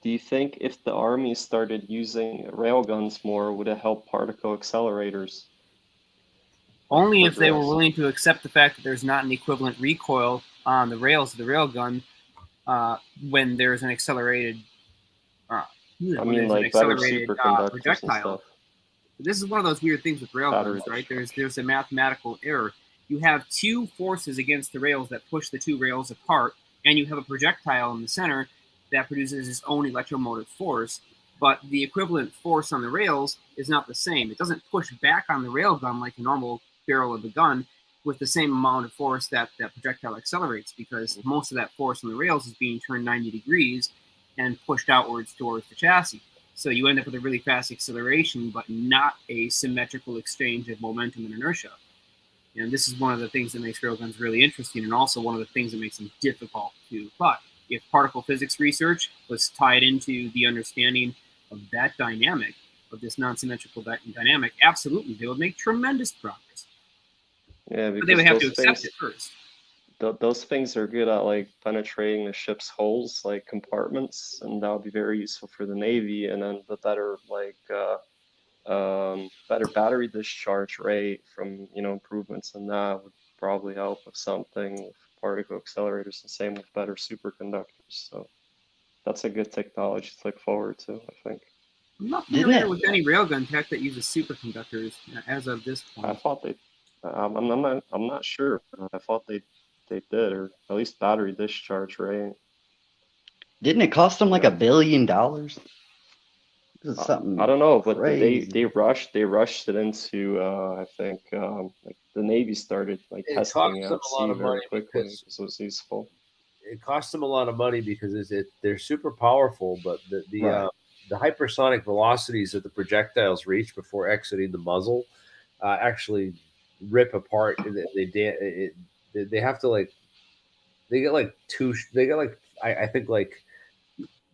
Do you think if the Army started using railguns more, would it help particle accelerators? Only if they were willing to accept the fact that there's not an equivalent recoil on the rails of the railgun when there's an accelerated projectile. This is one of those weird things with railguns, right? There's a mathematical error. You have two forces against the rails that push the two rails apart, and you have a projectile in the center that produces its own electromotive force, but the equivalent force on the rails is not the same. It doesn't push back on the railgun like a normal barrel of the gun with the same amount of force that projectile accelerates, because most of that force on the rails is being turned 90 degrees and pushed outwards towards the chassis. So you end up with a really fast acceleration, but not a symmetrical exchange of momentum and inertia. And this is one of the things that makes railguns really interesting, and also one of the things that makes them difficult to apply. If particle physics research was tied into the understanding of that dynamic, of this non-symmetrical dynamic, absolutely, they would make tremendous progress. Yeah, because but they would have to accept it first. Those things are good at like penetrating the ship's holes, like compartments, and that would be very useful for the Navy. And then the better better battery discharge rate from improvements in that would probably help with something with particle accelerators, and same with better superconductors. So that's a good technology to look forward to, I think. I'm not familiar with any railgun tech that uses superconductors as of this point. I thought they. I'm not sure. I thought they did, or at least battery discharge rate. Didn't it cost them like $1 billion? This is something I don't know, but crazy. they rushed it into I think like the Navy started like testing it at sea very quickly, so it's useful. It costs them a lot of money because they're super powerful, but the hypersonic velocities that the projectiles reach before exiting the muzzle actually rip apart. They have to I think like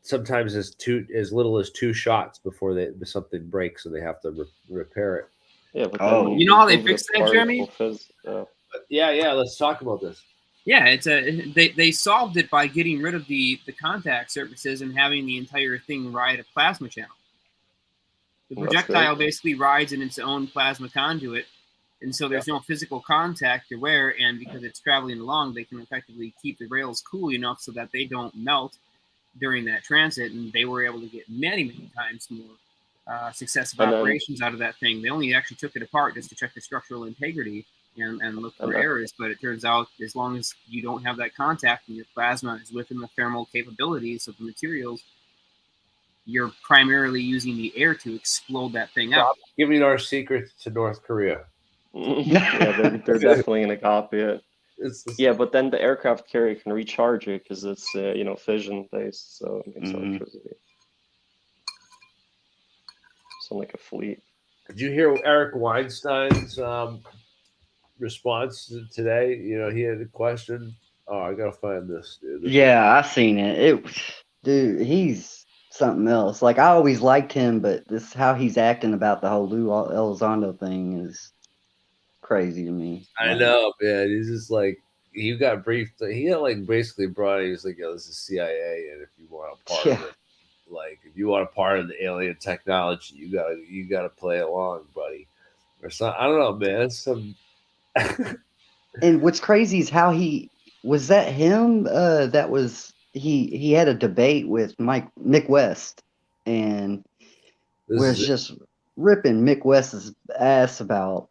sometimes as little as 2 shots before something breaks and they have to repair it. Yeah, but you know how they fix that, Jeremy? Yeah. Let's talk about this. Yeah, they solved it by getting rid of the contact surfaces and having the entire thing ride a plasma channel. The projectile basically rides in its own plasma conduit, and so there's no physical contact or wear, and because it's traveling along, they can effectively keep the rails cool enough so that they don't melt during that transit, and they were able to get many, many times more successive operations out of that thing. They only actually took it apart just to check the structural integrity and look for errors, but it turns out as long as you don't have that contact and your plasma is within the thermal capabilities of the materials, you're primarily using the air to explode that thing out. Giving our secrets to North Korea. Yeah, they're definitely going to copy it. Yeah, but then the aircraft carrier can recharge it because it's fission based, so it makes electricity. So like a fleet. Did you hear Eric Weinstein's response today? He had a question. Oh, I gotta find this, dude. Yeah, I seen it. Dude, he's something else. Like, I always liked him, but this how he's acting about the whole Lou Elizondo thing is crazy to me. I know, man. He's just like, he got briefed. He got like basically brought in. He's like, "Yo, this is CIA, and if you want a part of it, like if you want a part of the alien technology, you gotta play along, buddy." Or something. I don't know, man. Some And what's crazy is how he was that him that was he had a debate with Mick West and was just ripping Mick West's ass about,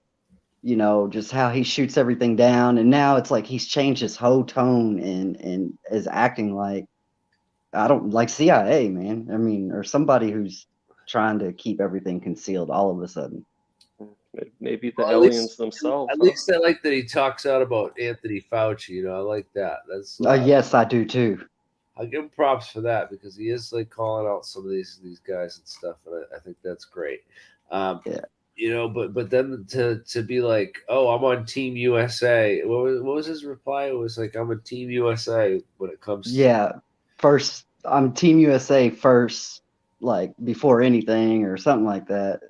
just how he shoots everything down, and now it's like he's changed his whole tone and is acting like, I don't like CIA, man. I mean, or somebody who's trying to keep everything concealed all of a sudden. Maybe the aliens themselves. At least I like that he talks out about Anthony Fauci. I like that. That's yes, I do too. I'll give him props for that because he is like calling out some of these guys and stuff, and I think that's great. Yeah. But then to be like, oh, I'm on Team USA. What was his reply? It was like, I'm on Team USA when it comes. First, I'm Team USA first, like before anything or something like that.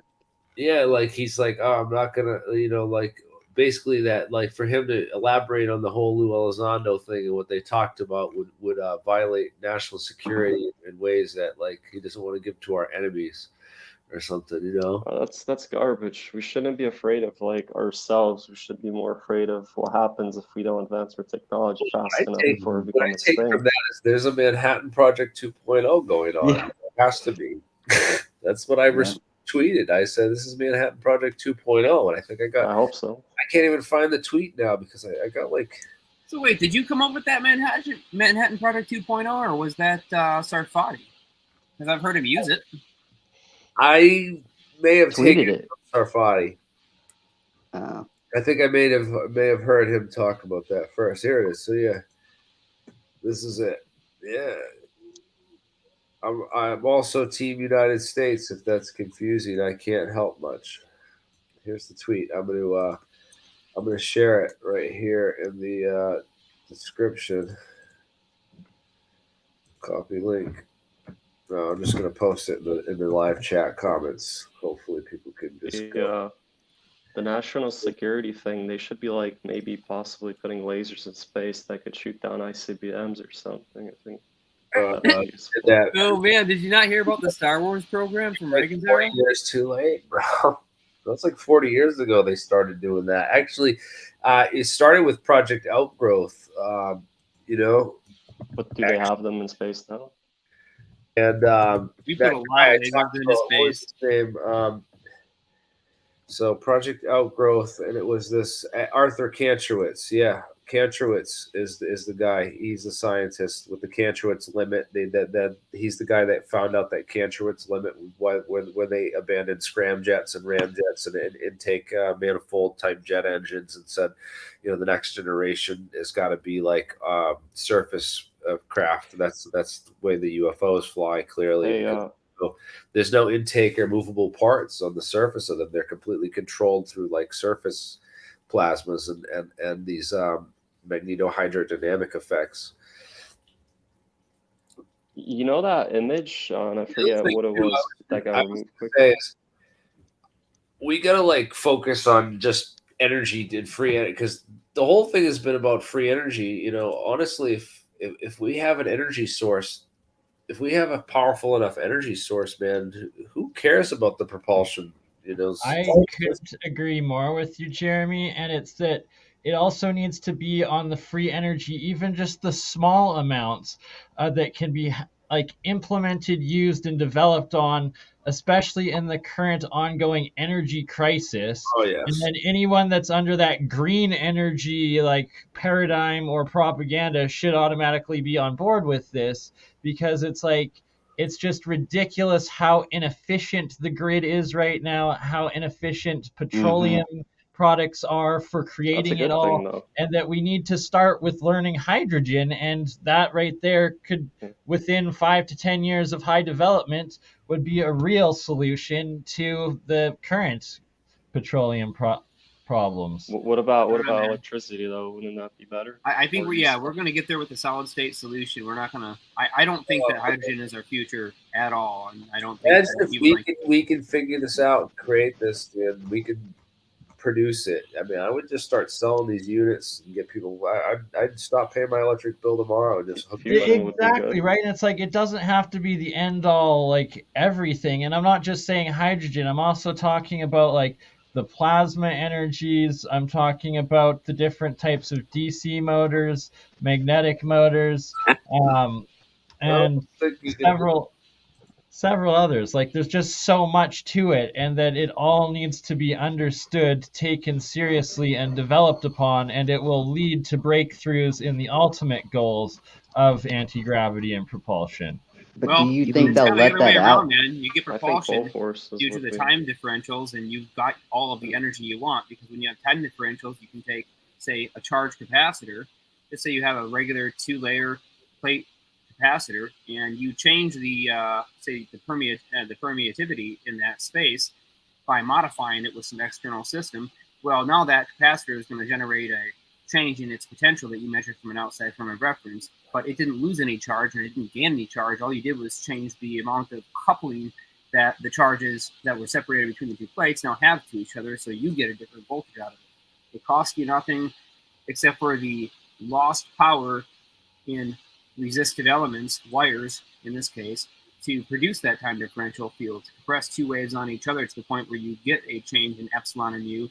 Yeah, like he's like, oh, I'm not gonna, like basically that, like for him to elaborate on the whole Lou Elizondo thing and what they talked about would violate national security in ways that like he doesn't want to give to our enemies or something, That's garbage. We shouldn't be afraid of like ourselves. We should be more afraid of what happens if we don't advance our technology fast enough before it becomes a thing. From that is there's a Manhattan Project 2.0 going on. Yeah. There has to be. That's what I tweeted. I said this is Manhattan Project 2.0, and I think I hope so. I can't even find the tweet now because I got like. So wait, did you come up with that Manhattan Project 2.0, or was that Sarfati? Because I've heard him use it. I may have taken it from Sarfati. I think I may have heard him talk about that first. Here it is. So yeah, this is it. Yeah. I'm also Team United States. If that's confusing, I can't help much. Here's the tweet. I'm gonna share it right here in the description. Copy link. No, I'm just gonna post it in the live chat comments. Hopefully, people can just go. The national security thing. They should be like maybe possibly putting lasers in space that could shoot down ICBMs or something. I think. Oh man, did you not hear about the Star Wars program from Reagan's era? 40 years too late, bro. That's like 40 years ago they started doing that. Actually, it started with Project Outgrowth. But do they have them in space now? And we put a lot of lasers into space. So Project Outgrowth, and it was this Arthur Kantrowitz. Yeah, Kantrowitz is the guy. He's the scientist with the Kantrowitz limit. He's the guy that found out that Kantrowitz limit when they abandoned scramjets and ramjets and intake manifold type jet engines and said, the next generation has got to be like surface craft. That's the way the UFOs fly. Clearly. So there's no intake or movable parts on the surface of them. They're completely controlled through like surface plasmas and these magnetohydrodynamic effects. You know that image, and I forget what it was that got removed quickly. We gotta like focus on just energy and free energy because the whole thing has been about free energy. Honestly, if we have an energy source. If we have a powerful enough energy source, man, who cares about the propulsion? I couldn't agree more with you, Jeremy. And it's that it also needs to be on the free energy, even just the small amounts that can be like implemented, used, and developed on, especially in the current ongoing energy crisis. Oh yes. And then anyone that's under that green energy like paradigm or propaganda should automatically be on board with this. Because it's just ridiculous how inefficient the grid is right now, how inefficient petroleum products are for creating it all, and that we need to start with learning hydrogen, and that right there could, within 5 to 10 years of high development, would be a real solution to the current petroleum problems. What about electricity though? Wouldn't that be better? I think we're going to get there with a solid state solution. We're not going to. I don't think that hydrogen is our future at all, and I don't think we can figure this out and create this, and we can produce it. I mean, I would just start selling these units and get people. I'd stop paying my electric bill tomorrow and just hook it exactly right. And it's like it doesn't have to be the end all like everything. And I'm not just saying hydrogen. I'm also talking about like the plasma energies. I'm talking about the different types of DC motors, magnetic motors, and several others. Like, there's just so much to it, and that it all needs to be understood, taken seriously, and developed upon, and it will lead to breakthroughs in the ultimate goals of anti-gravity and propulsion. But Well, do you think they'll the let other way that around, out? man. You get I think propulsion both forces due to would the be. time differentials, and you've got all of the energy you want. Because when you have time differentials, you can take, say, a charged capacitor. Let's say you have a regular 2-layer plate capacitor, and you change the say the permeativity in that space by modifying it with some external system. Well, now that capacitor is going to generate a change in its potential that you measured from an outside frame of reference, but it didn't lose any charge and it didn't gain any charge. All you did was change the amount of coupling that the charges that were separated between the two plates now have to each other, so you get a different voltage out of it. It costs you nothing except for the lost power in resistive elements, wires in this case, to produce that time differential field, to compress two waves on each other to the point where you get a change in epsilon and mu,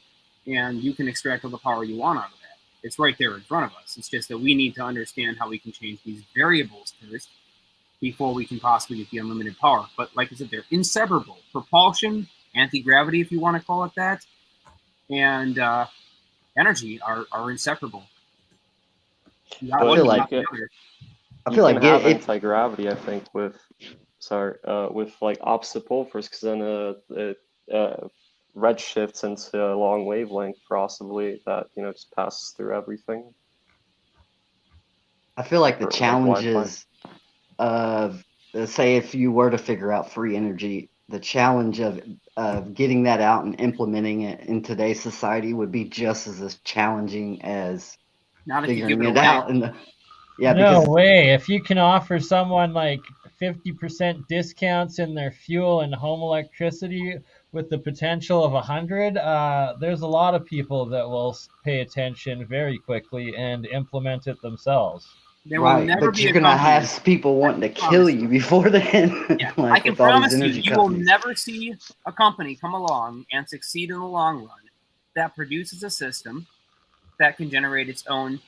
and you can extract all the power you want out of that. It's right there in front of us. It's just that we need to understand how we can change these variables first before we can possibly get the unlimited power. But like I said, they're inseparable. Propulsion, anti-gravity, if you want to call it that, and energy are inseparable. I feel like anti-gravity, I think, with like opposite pole force, because then it red shifts into a long wavelength, possibly, that just passes through everything. I feel like the Or like challenges of, say, if you were to figure out free energy, the challenge of getting that out and implementing it in today's society would be just as challenging as figuring it out. No way. If you can offer someone like 50% discounts in their fuel and home electricity with the potential of 100, there's a lot of people that will pay attention very quickly and implement it themselves. Right, but you're gonna have people wanting to kill you before then. Yeah, like, I can with all these promise you, energy you will companies. never see a company come along and succeed in the long run that produces a system that can generate its own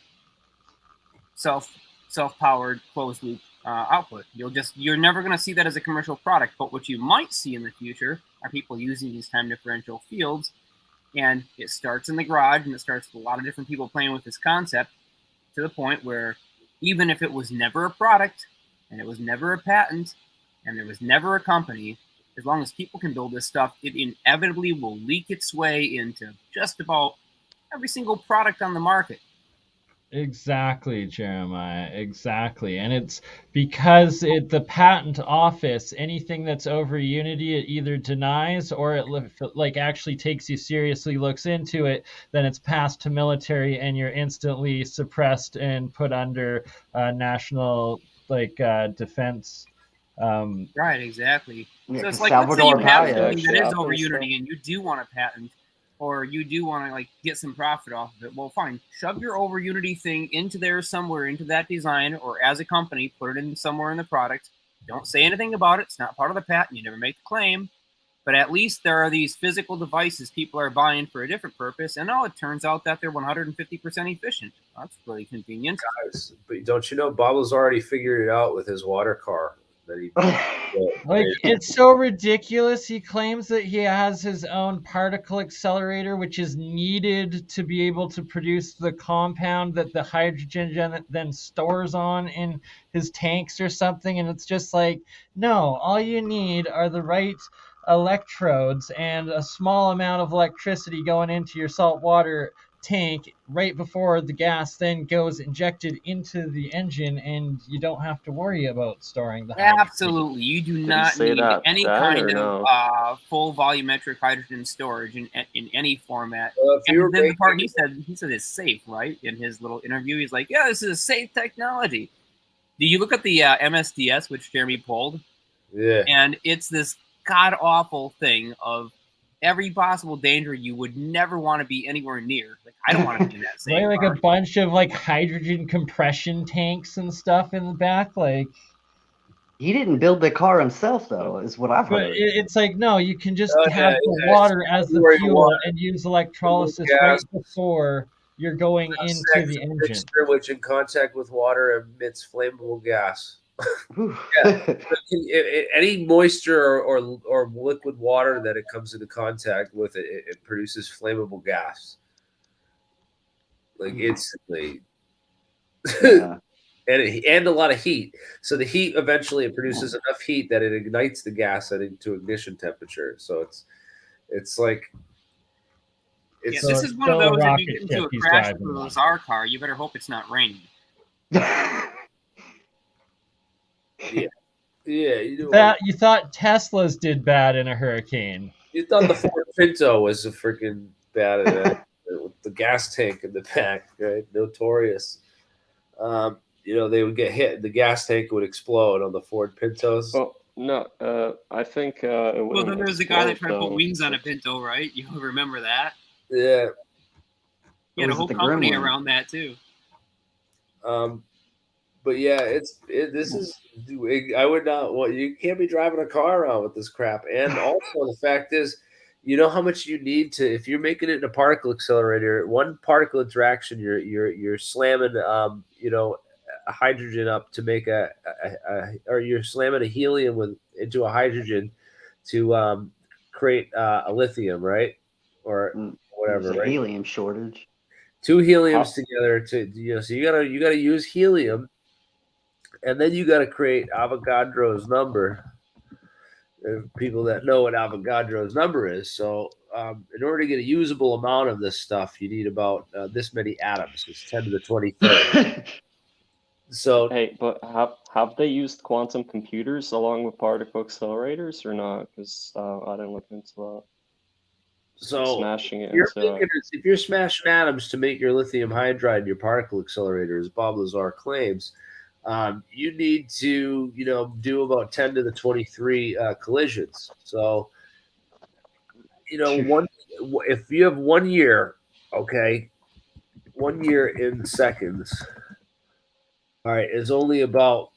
self-powered closed loop output. You're never going to see that as a commercial product. But what you might see in the future are people using these time differential fields, and it starts in the garage, and it starts with a lot of different people playing with this concept to the point where even if it was never a product and it was never a patent and there was never a company, as long as people can build this stuff, it inevitably will leak its way into just about every single product on the market. Exactly, Jeremiah, exactly. And it's because the patent office, anything that's over Unity, it either denies, or it like actually takes you seriously, looks into it, then it's passed to military and you're instantly suppressed and put under national defense. Right, exactly. Yeah, so it's 'cause like, let's say you Salvador have Dali something that is actually over happens, Unity and you do want a patent, or you do want to get some profit off of it. Well, fine, shove your over Unity thing into there somewhere, into that design, or as a company, put it in somewhere in the product. Don't say anything about it. It's not part of the patent. You never make the claim. But at least there are these physical devices people are buying for a different purpose, and it turns out that they're 150% efficient. That's really convenient. Guys, but don't you know Bobble's already figured it out with his water car that he Like, it's so ridiculous. He claims that he has his own particle accelerator, which is needed to be able to produce the compound that the hydrogen then stores on in his tanks or something. And it's just like, no, all you need are the right electrodes and a small amount of electricity going into your saltwater tank right before the gas then goes injected into the engine, and you don't have to worry about storing the hydrogen. Absolutely. You do not need any kind of full volumetric hydrogen storage in any format. And then the part he said it's safe, right? In his little interview, he's like, yeah, this is a safe technology. Do you look at the MSDS, which Jeremy pulled? Yeah. And it's this god-awful thing of every possible danger you would never want to be anywhere near. Like, I don't want to be in that same like car. A bunch of hydrogen compression tanks and stuff in the back, like. He didn't build the car himself, though, is what I've But heard. it's like, no, you can just Oh, have yeah, the yeah. water as the Pouring fuel water. and use electrolysis Gas. right before you're going into Sex the engine. mixture which in contact with water emits flammable gas. Yeah. Any moisture or liquid water that it comes into contact with, it produces flammable gas. Like instantly. Yeah. and a lot of heat. So the heat eventually it produces enough heat that it ignites the gas at into ignition temperature. So it's like this is one of those if you get into a crash with a Lazar car, you better hope it's not raining. Yeah. Yeah, you thought Teslas did bad in a hurricane. You thought the Ford Pinto was a freaking bad at it with the gas tank in the back, right? Notorious. They would get hit, the gas tank would explode on the Ford Pintos. Well, no, I think it Well, then there's the guy that tried to put wings on a Pinto, right? You remember that? Yeah. He had a whole company around that too. But yeah, this is I would not want you can't be driving a car around with this crap. And also the fact is, you know how much you need to if you're making it in a particle accelerator, one particle interaction, you're slamming a hydrogen up to make or you're slamming a helium into a hydrogen to create a lithium, right? Or whatever, right? Helium shortage. Two heliums together so you gotta use helium, and then you gotta create Avogadro's number. People that know what Avogadro's number is. So in order to get a usable amount of this stuff, you need about this many atoms. It's 10 to the 23rd. So hey, but have they used quantum computers along with particle accelerators or not? Because I didn't look into that. So smashing it if you're smashing atoms to make your lithium hydride, your particle accelerator, as Bob Lazar claims, you need to do about 10 to the 23 collisions. So if you have 1 year, okay, 1 year in seconds. All right, it's only about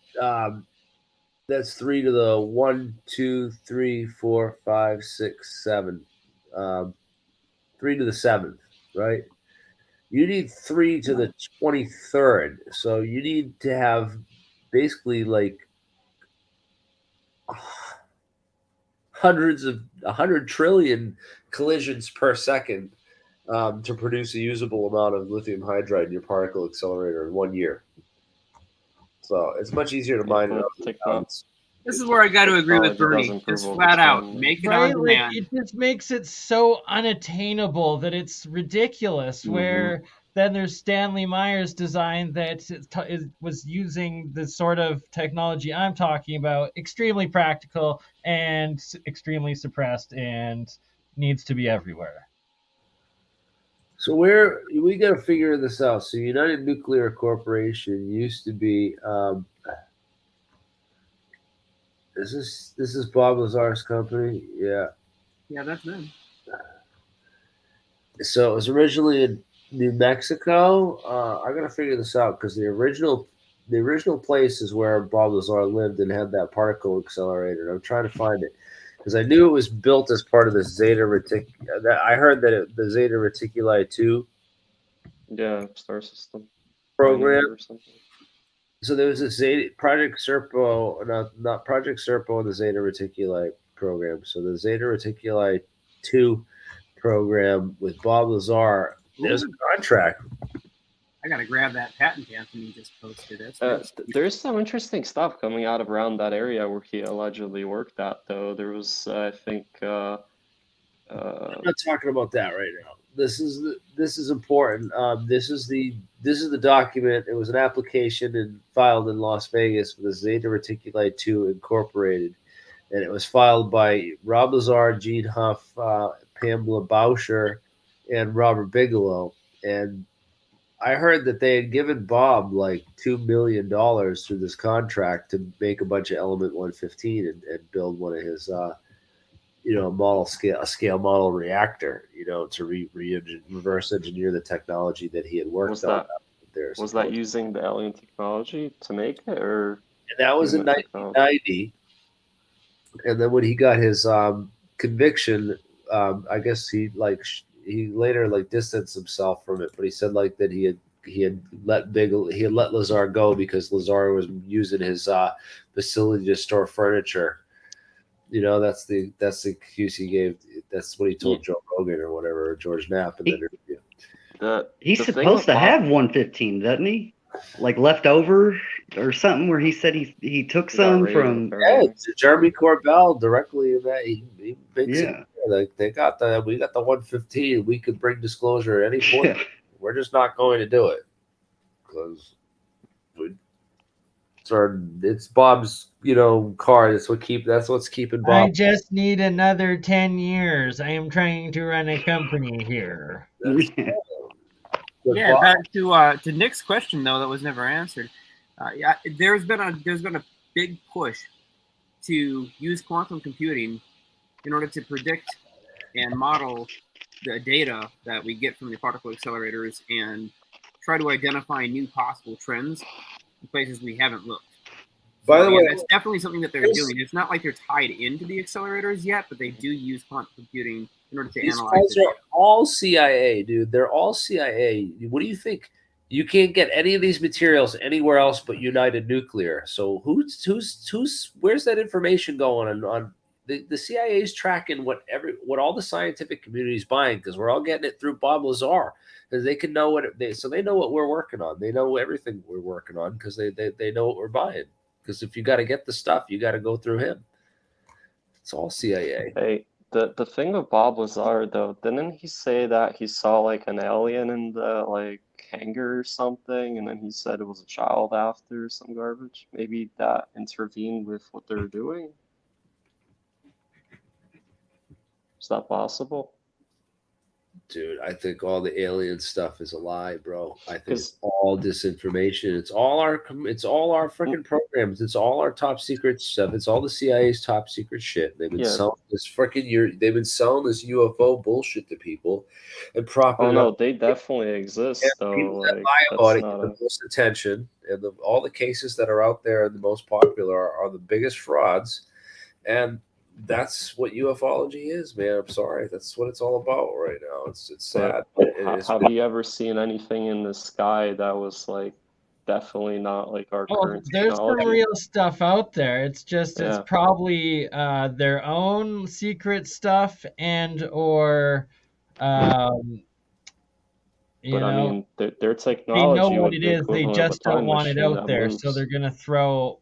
that's 3 to the 1, 2, 3, 4, 5, 6, 7. 3 to the 7th, right? You need 3 to the 23rd. So you need to have basically like 100 trillion collisions per second to produce a usable amount of lithium hydride in your particle accelerator in 1 year. So it's much easier to mine it out. This is where I got to agree with Bernie. Just flat out, make it on demand. It just makes it so unattainable that it's ridiculous. Where then there's Stanley Meyer's design that was using the sort of technology I'm talking about, extremely practical and extremely suppressed, and needs to be everywhere. So we got to figure this out. So United Nuclear Corporation used to be. This is Bob Lazar's company. Yeah. Yeah, that's them. So it was originally in New Mexico. I gotta figure this out because the original place is where Bob Lazar lived and had that particle accelerator. I'm trying to find it because I knew it was built as part of the Zeta Reticuli. I heard that the Zeta Reticuli 2 star system program. Or something. So there was a Project Serpo, not Project Serpo, and the Zeta Reticuli program. So the Zeta Reticuli 2 program with Bob Lazar, there's a contract. I gotta grab that patent Anthony just posted. There's some interesting stuff coming out of around that area where he allegedly worked at, though. There was, I think. I'm not talking about that right now. This is important. This is the document. It was an application and filed in Las Vegas with the Zeta Reticuli 2 Incorporated, and it was filed by Rob Lazar, Gene Huff, Pamela Bauscher, and Robert Bigelow. And I heard that they had given Bob like $2 million through this contract to make a bunch of Element 115 and build one of his. A scale model reactor, to reverse engineer the technology that he had worked on. Was that using the alien technology to make it, or And that was in 1990. And then when he got his conviction, I guess he later like distanced himself from it, but he said like that he had let Lazar go because Lazar was using his facility to store furniture. You know, that's the excuse he gave. That's what he told Joe Rogan or whatever, or George Knapp in the interview. He's supposed to have 115, doesn't he? Like left over or something, where he said he took some from. Yeah, Jeremy Corbell directly in that. He makes it like we got the 115. We could bring disclosure at any point. Yeah. We're just not going to do it because it's Bob's car. That's what's keeping Bob. I just need another 10 years. I am trying to run a company here. Yeah, back to Nick's question though that was never answered. There's been a big push to use quantum computing in order to predict and model the data that we get from the particle accelerators and try to identify new possible trends in places we haven't looked. By the way, that's definitely something that they're doing. It's not like they're tied into the accelerators yet, but they do use quantum computing in order to analyze it. These guys are all CIA, dude. They're all CIA. What do you think? You can't get any of these materials anywhere else but United Nuclear. So where's that information going on? The CIA is tracking what all the scientific community is buying because we're all getting it through Bob Lazar because they can know they know what we're working on. They know everything we're working on because they know what we're buying. Because if you got to get the stuff, you got to go through him. It's all CIA. Hey, the thing with Bob Lazar though, didn't he say that he saw like an alien in the hangar or something, and then he said it was a child after some garbage? Maybe that intervened with what they're doing. Is that possible? Dude, I think all the alien stuff is a lie, bro. I think it's all disinformation. It's all our freaking programs. It's all our top secret stuff. It's all the CIA's top secret shit. They've been selling this they've been selling this UFO bullshit to people and propping it up. They definitely exist though. People that lie about it get the most attention, and all the cases that are out there and the most popular are the biggest frauds. And that's what ufology is, man. I'm sorry. That's what it's all about right now. It's sad. Have you ever seen anything in the sky that was definitely not our current there's technology? some real stuff out there. It's just it's probably their own secret stuff or I mean, their technology. They know what it is. They just don't want it out there, so they're gonna throw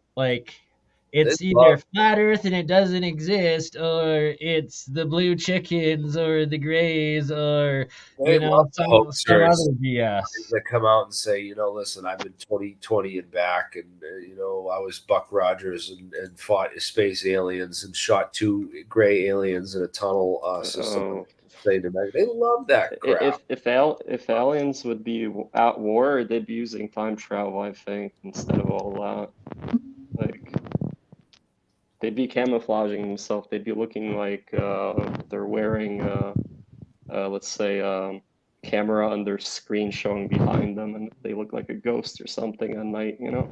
it's either flat Earth and it doesn't exist, or it's the blue chickens, or the grays, or some other BS. That come out and say, listen, I've been 2020 and back, and I was Buck Rogers and fought space aliens and shot 2 gray aliens in a tunnel system. They love that crap. If aliens would be at war, they'd be using time travel, I think, instead of all that. They'd be camouflaging themselves. They'd be looking like they're wearing, let's say, camera on their screen showing behind them, and they look like a ghost or something at night, In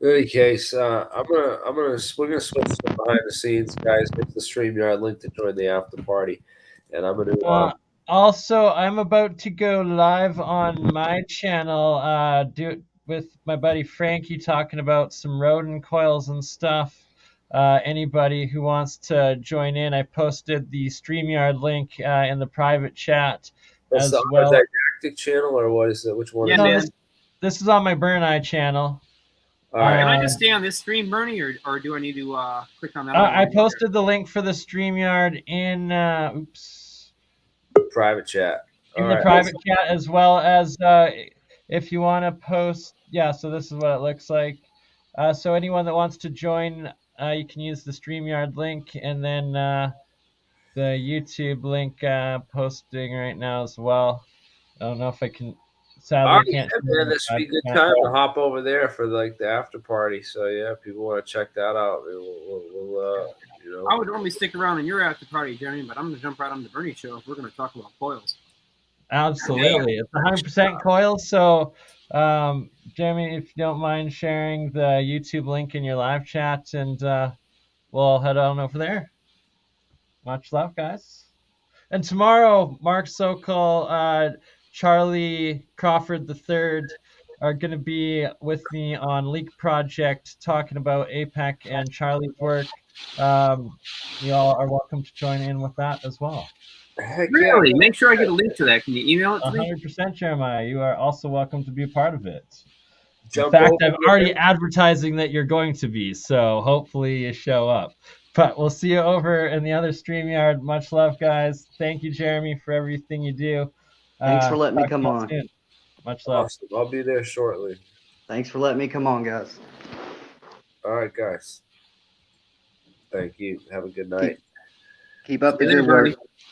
any case, we're gonna switch to behind the scenes, guys. Get the StreamYard link to join the after party, and I'm gonna. Also, I'm about to go live on my channel. With my buddy Frankie talking about some rodent coils and stuff. Anybody who wants to join in, I posted the StreamYard link in the private chat as well. Is that Didactic channel or what is it? Which one? Yeah, this is on my Burn Eye channel. All right. Can I just stay on this stream, Bernie, or do I need to click on that? I posted the link for the StreamYard in private chat. In the private chat, as well as if you want to post. Yeah, so this is what it looks like. So anyone that wants to join, you can use the StreamYard link, and then the YouTube link posting right now as well. I don't know if I can. Sadly, can't. Man, this would be a good time to hop over there for the after party. So yeah, if people want to check that out, we'll I would normally stick around in your after party, Jeremy, but I'm going to jump right on the Bernie show if we're going to talk about coils. Absolutely, it's 100% coils. So Jeremy, if you don't mind sharing the YouTube link in your live chat, and we'll head on over there. Much love, guys. And tomorrow, Mark Sokol, Charlie Crawford III are going to be with me on Leak Project talking about APEC and Charlie's work. You all are welcome to join in with that as well. Heck Really? yeah. Make sure I get a link to that. Can you email it to me? 100%, Jeremiah. You are also welcome to be a part of it. In Jump fact, over I'm already advertising that you're going to be, so hopefully you show up. But we'll see you over in the other StreamYard. Much love, guys. Thank you, Jeremy, for everything you do. Thanks for letting me talk come to you on. soon. Much love. Awesome. I'll be there shortly. Thanks for letting me come on, guys. All right, guys. Thank you. Have a good night. Keep up the good work.